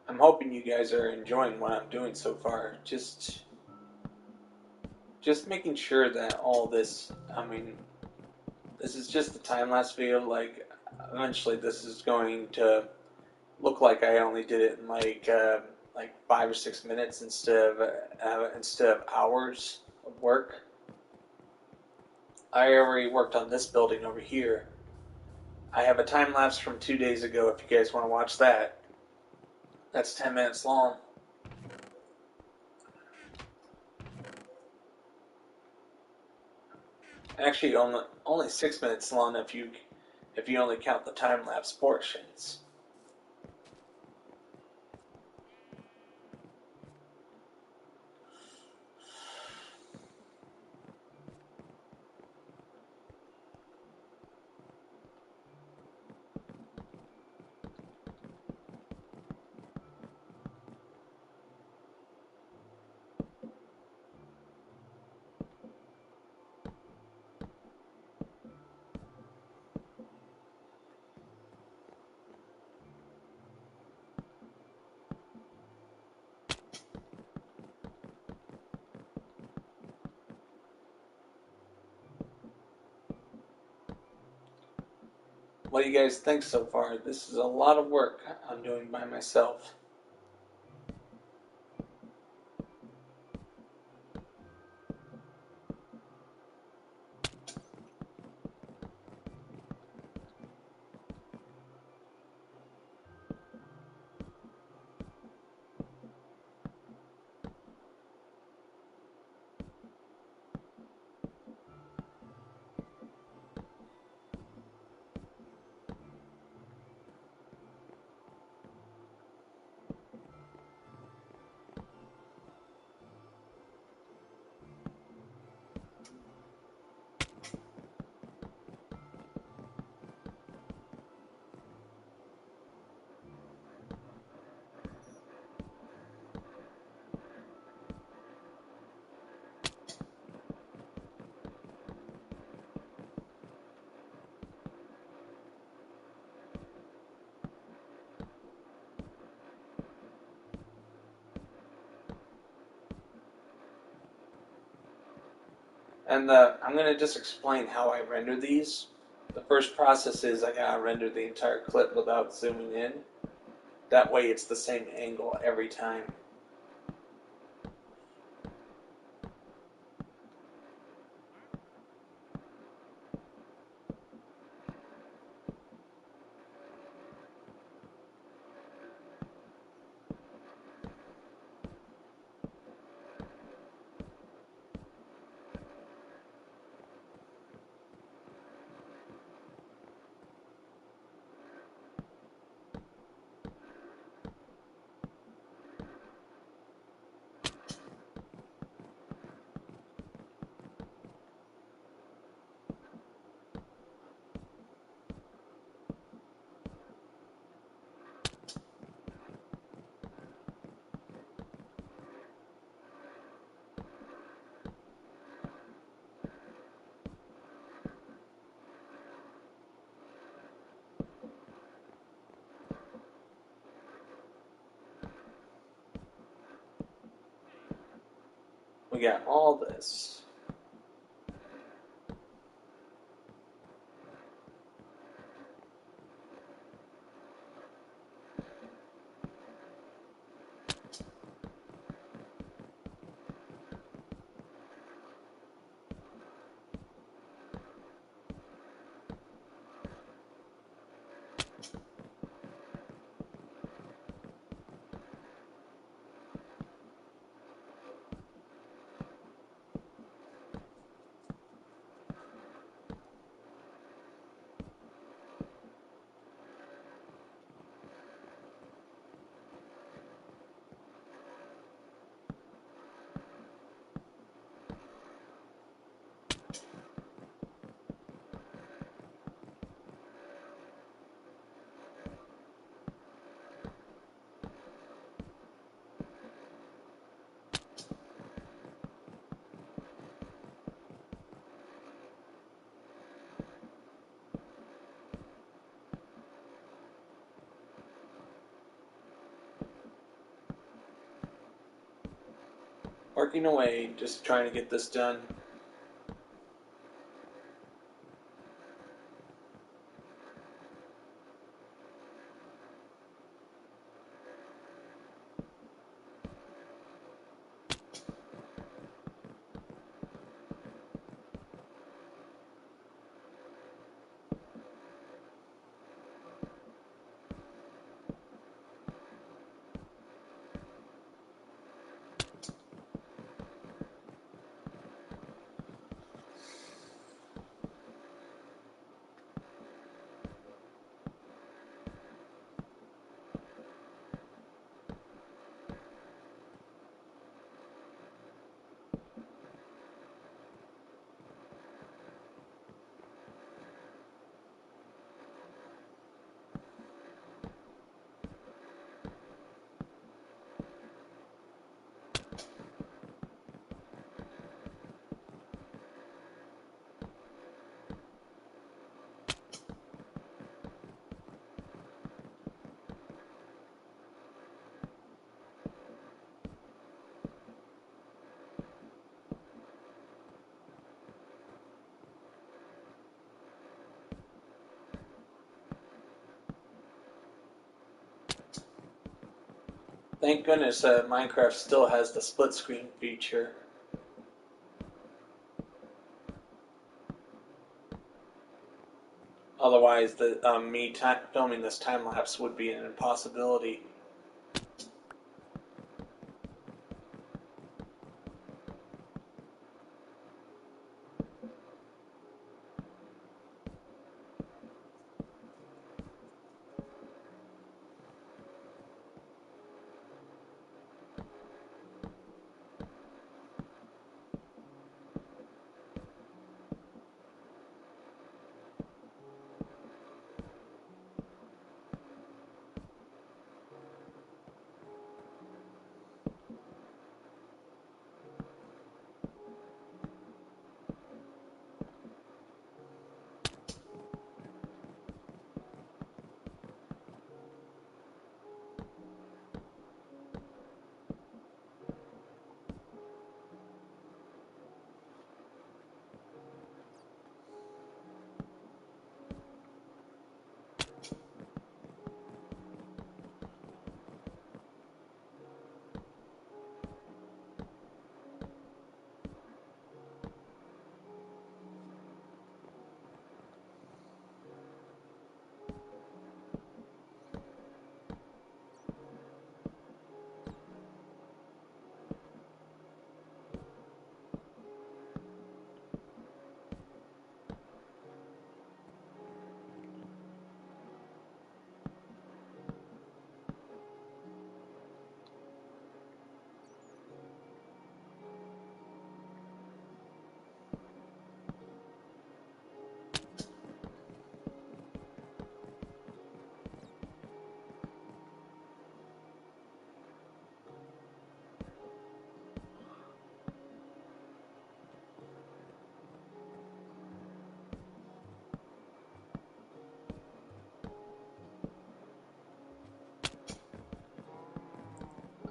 I'm hoping you guys are enjoying what I'm doing so far. Just making sure that all this, this is just the time-lapse video. Like, eventually this is going to look like I only did it in like 5 or 6 minutes instead of hours of work. I already worked on this building over here. I have a time lapse from 2 days ago if you guys want to watch that. That's 10 minutes long. Actually, only 6 minutes long if you only count the time lapse portions. What do you guys think so far? This is a lot of work I'm doing by myself. And I'm going to just explain how I render these. The first process is I gotta render the entire clip without zooming in. That way it's the same angle every time. We got all this. Working away, just trying to get this done. Thank goodness Minecraft still has the split screen feature. Otherwise, me filming this time lapse would be an impossibility.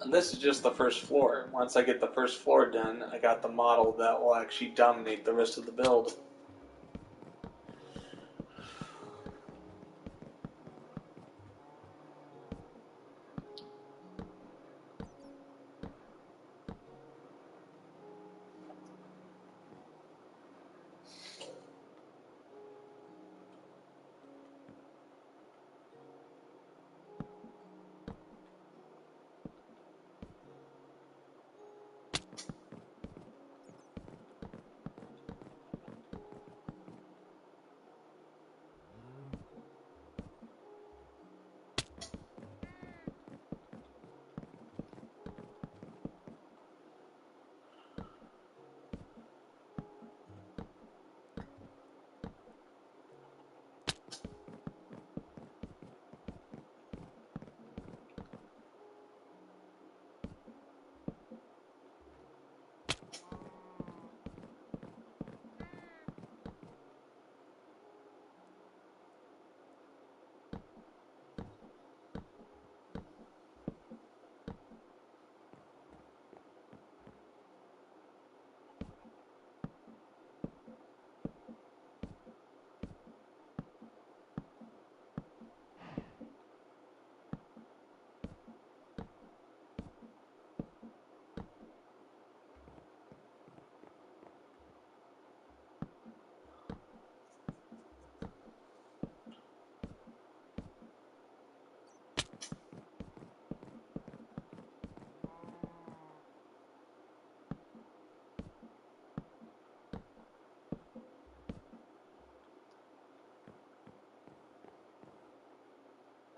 And this is just the first floor. Once I get the first floor done, I got the model that will actually dominate the rest of the build.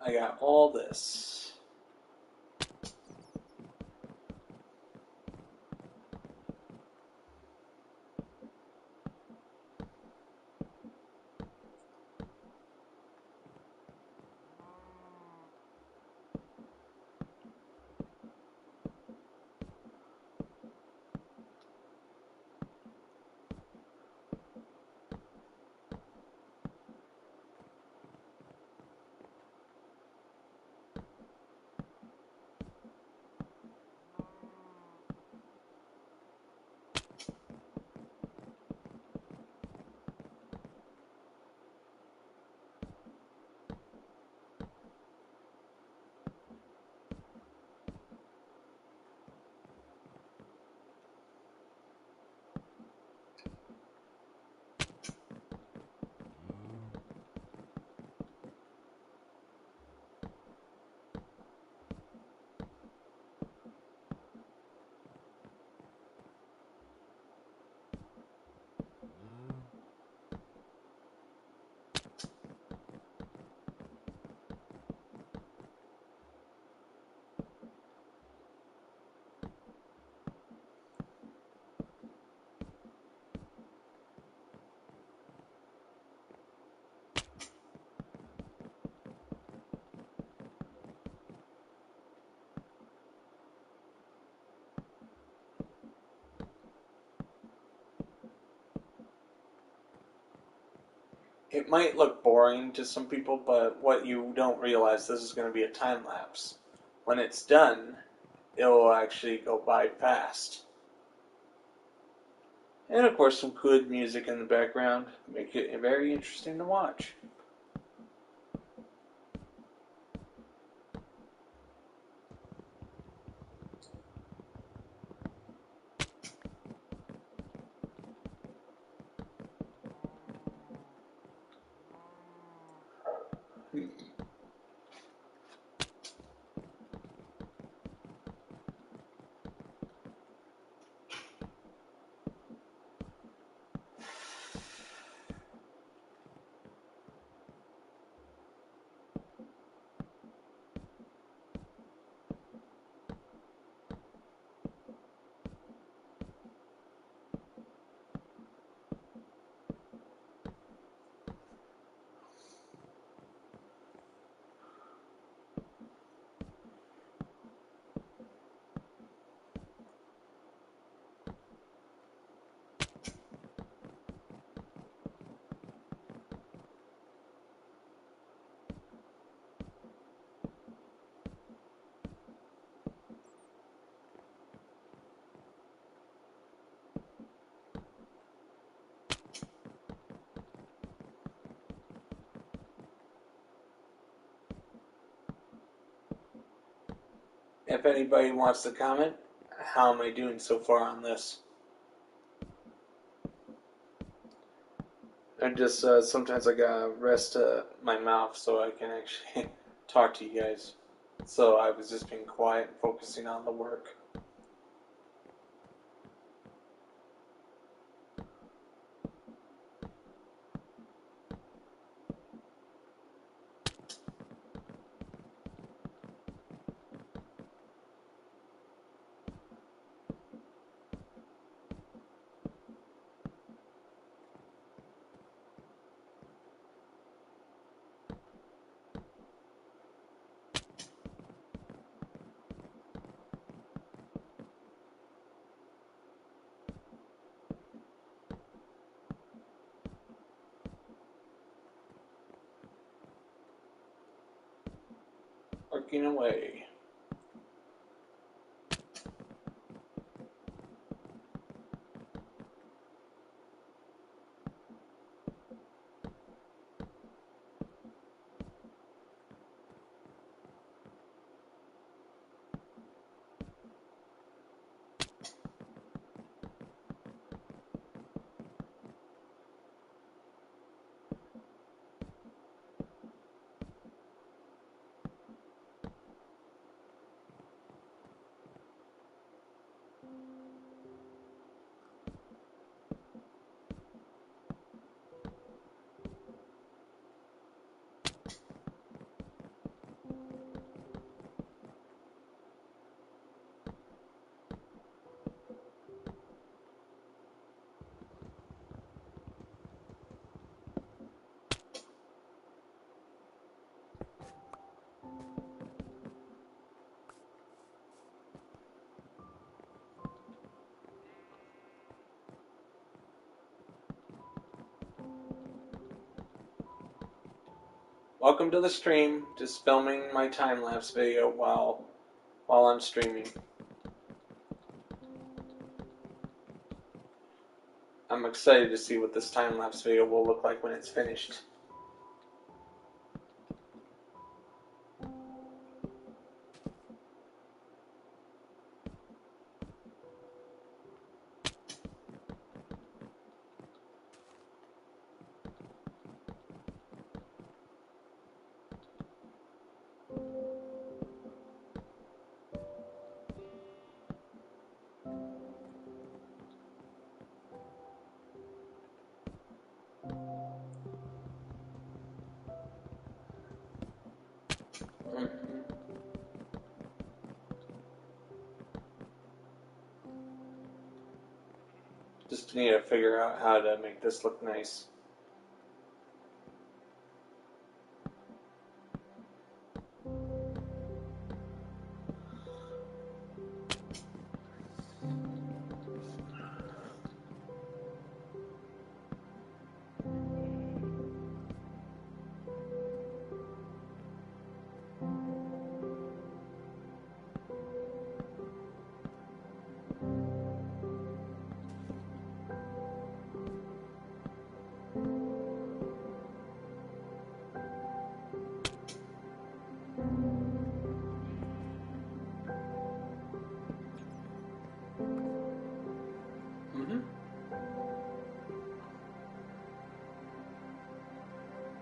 I got all this. It might look boring to some people, but what you don't realize, this is going to be a time lapse. When it's done, it will actually go by fast. And of course, some good music in the background make it very interesting to watch. if anybody wants to comment, how am I doing so far on this? And just sometimes I gotta rest my mouth so I can actually talk to you guys. So I was just being quiet and focusing on the work. Working away. Welcome to the stream. Just filming my time-lapse video while I'm streaming. I'm excited to see what this time-lapse video will look like when it's finished. Just need to figure out how to make this look nice.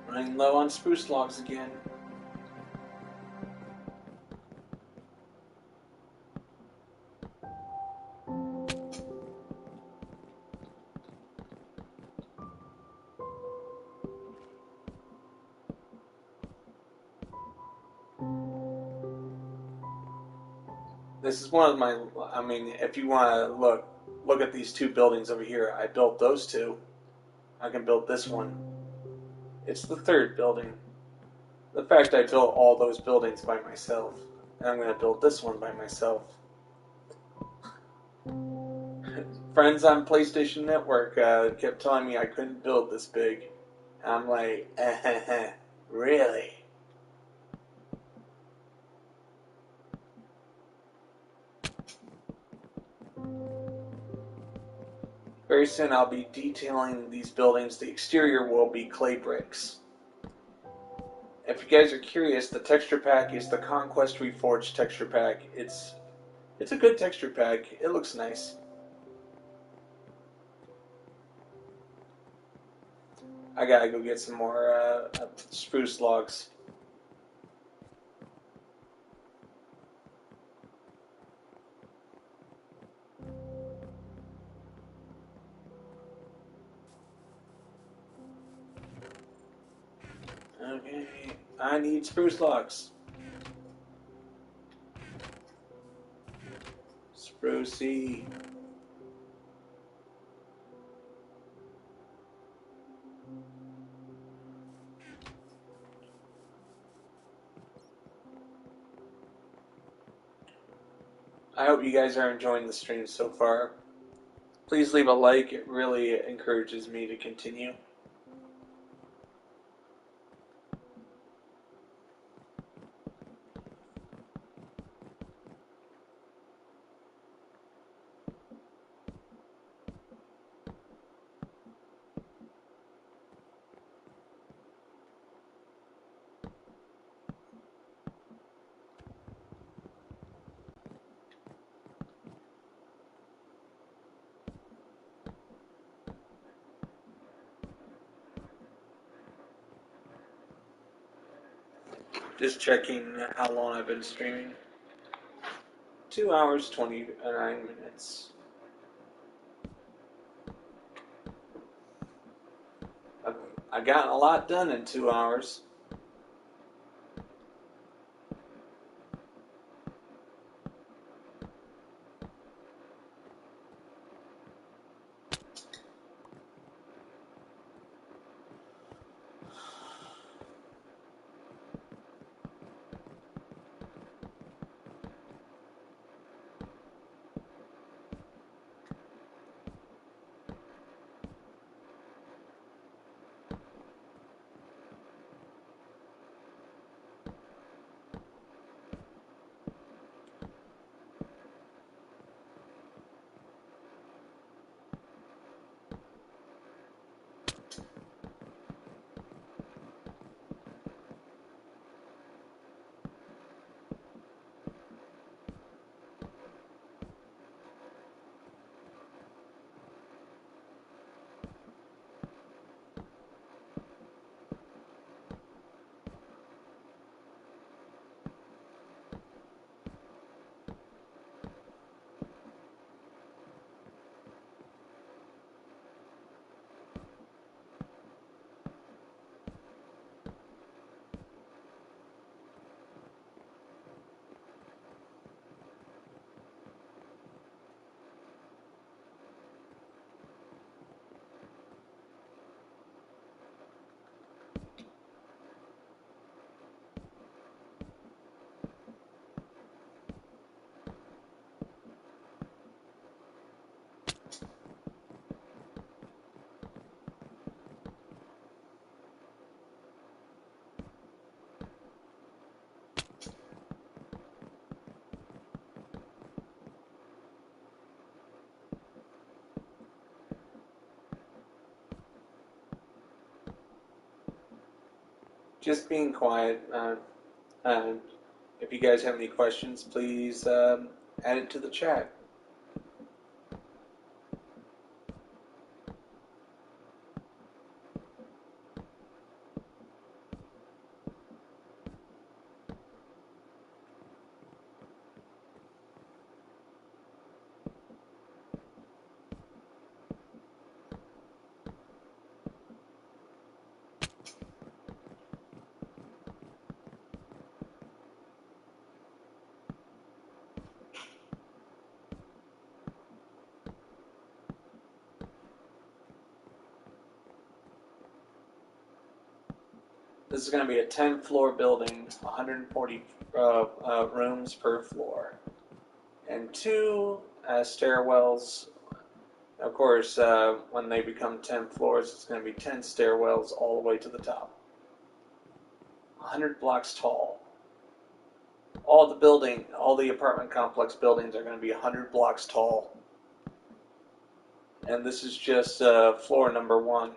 Running low on spruce logs again. This is one of my, I mean, if you want to look at these two buildings over here. I built those two. I can build this one. It's the third building. The fact I built all those buildings by myself. And I'm going to build this one by myself. Friends on PlayStation Network kept telling me I couldn't build this big. And I'm like, really? Very soon I'll be detailing these buildings. The exterior will be clay bricks. if you guys are curious, the texture pack is the Conquest Reforged texture pack. It's a good texture pack. It looks nice. I gotta go get some more spruce logs. Okay, I need spruce logs. Sprucey. I hope you guys are enjoying the stream so far. Please leave a like. It really encourages me to continue. Just checking how long I've been streaming. 2 hours, 29 minutes. I've gotten a lot done in 2 hours. Just being quiet. Uh, if you guys have any questions, please add it to the chat. This is going to be a 10-floor building, 140 rooms per floor, and 2 stairwells. Of course, when they become 10 floors, it's going to be 10 stairwells all the way to the top. 100 blocks tall. All the apartment complex buildings are going to be 100 blocks tall. And this is just floor number 1.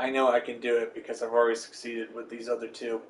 I know I can do it because I've already succeeded with these other two.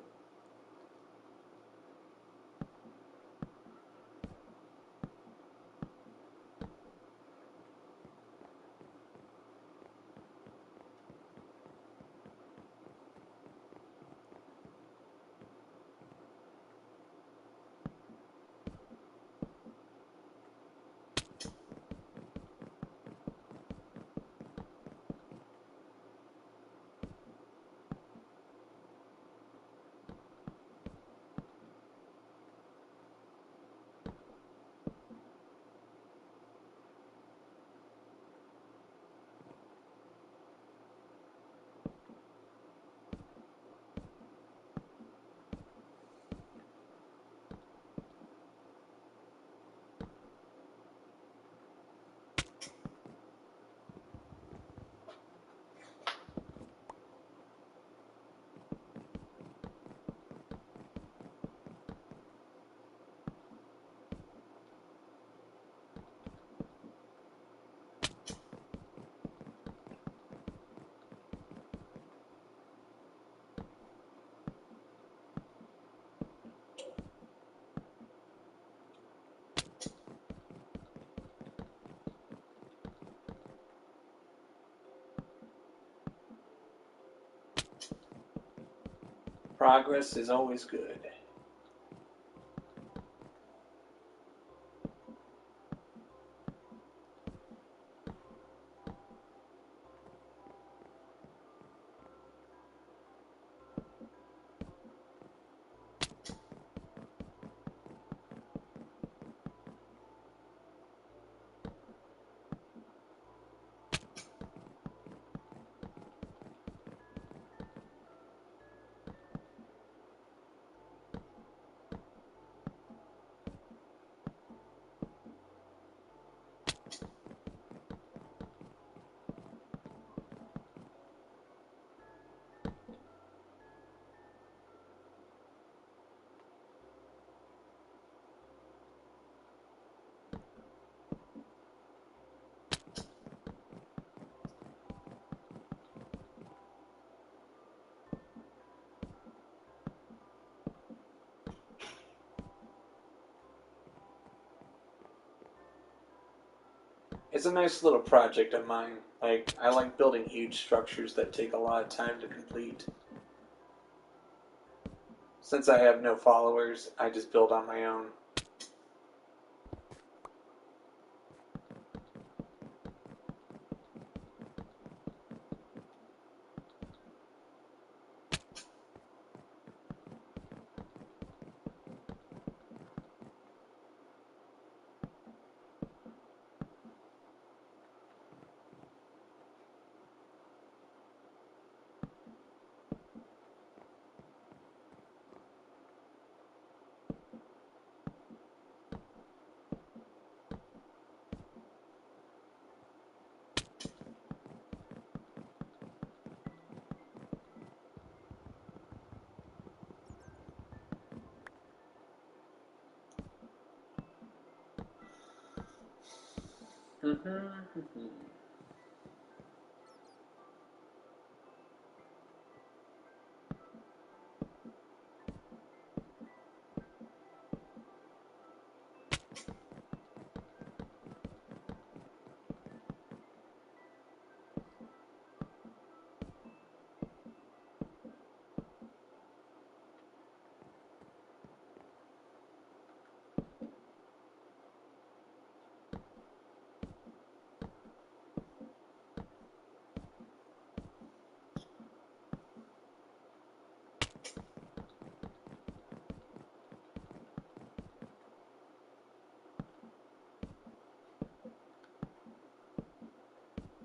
Progress is always good. It's a nice little project of mine. Like, I like building huge structures that take a lot of time to complete. Since I have no followers, I just build on my own.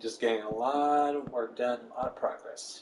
Just getting a lot of work done, a lot of progress.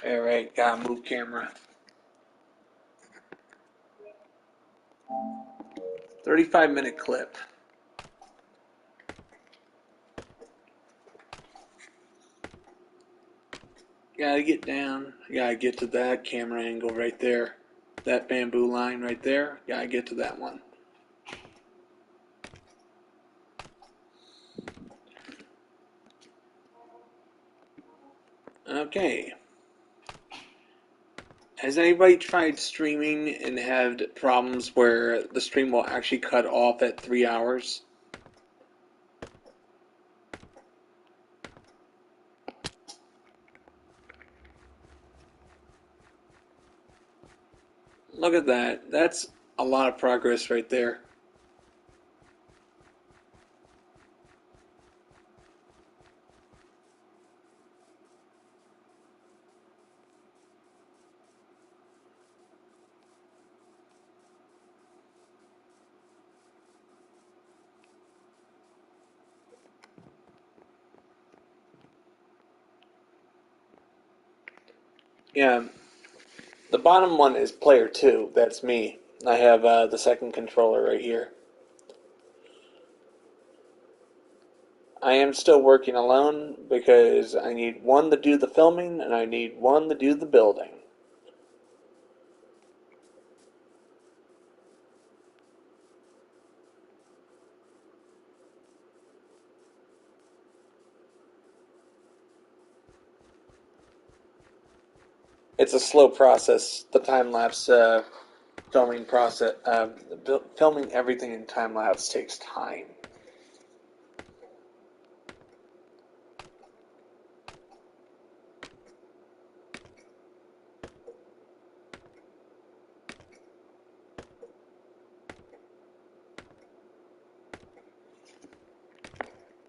Alright, gotta move camera. 35-minute clip. Gotta get down. Gotta get to that camera angle right there. That bamboo line right there. Gotta get to that one. Okay. Has anybody tried streaming and had problems where the stream will actually cut off at 3 hours? Look at that. That's a lot of progress right there. Yeah. The bottom one is player 2. That's me. I have the second controller right here. I am still working alone because I need one to do the filming and I need one to do the building. It's a slow process, the time-lapse filming process. Filming everything in time-lapse takes time.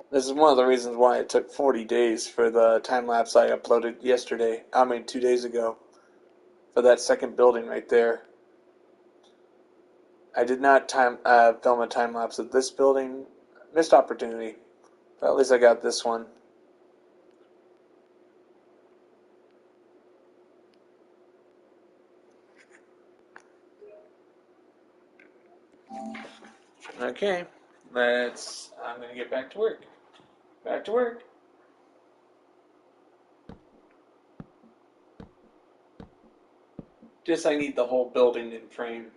This is one of the reasons why it took 40 days for the time-lapse I uploaded 2 days ago, for that second building right there. I did not film a time-lapse of this building. Missed opportunity. But at least I got this one. Okay, I'm going to get back to work. Back to work. Just I need the whole building in frame.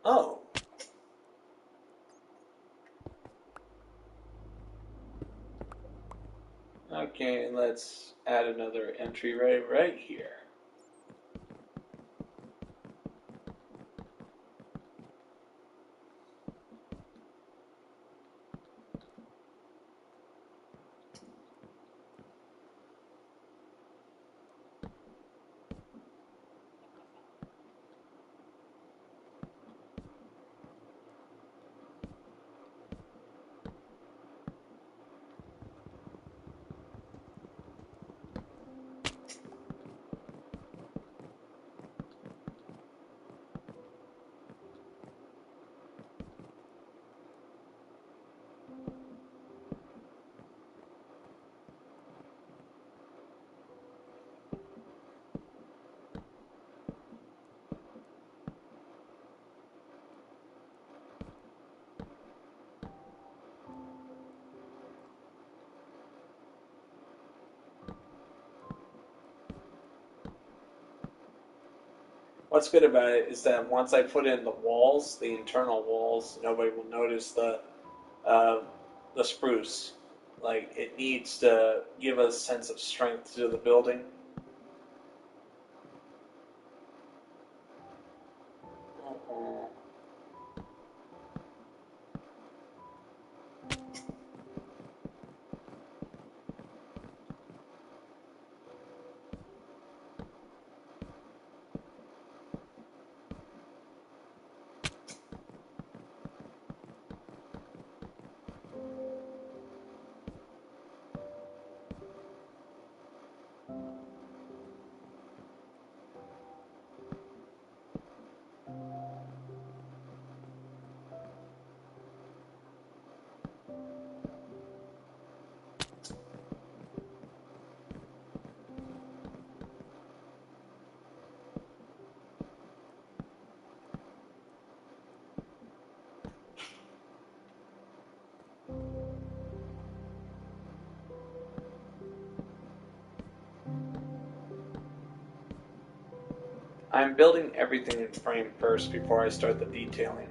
Oh. Okay, let's add another entry right here. what's good about it is that once I put in the walls, the internal walls, nobody will notice uh, the spruce. Like it needs to give a sense of strength to the building. Uh-uh. I'm building everything in frame first before I start the detailing.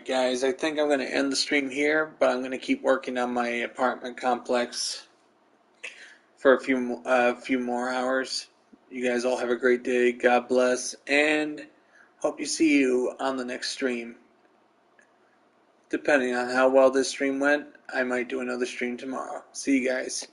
Alright guys, I think I'm going to end the stream here, but I'm going to keep working on my apartment complex for a few more hours. You guys all have a great day, God bless, and hope to see you on the next stream. Depending on how well this stream went, I might do another stream tomorrow. See you guys.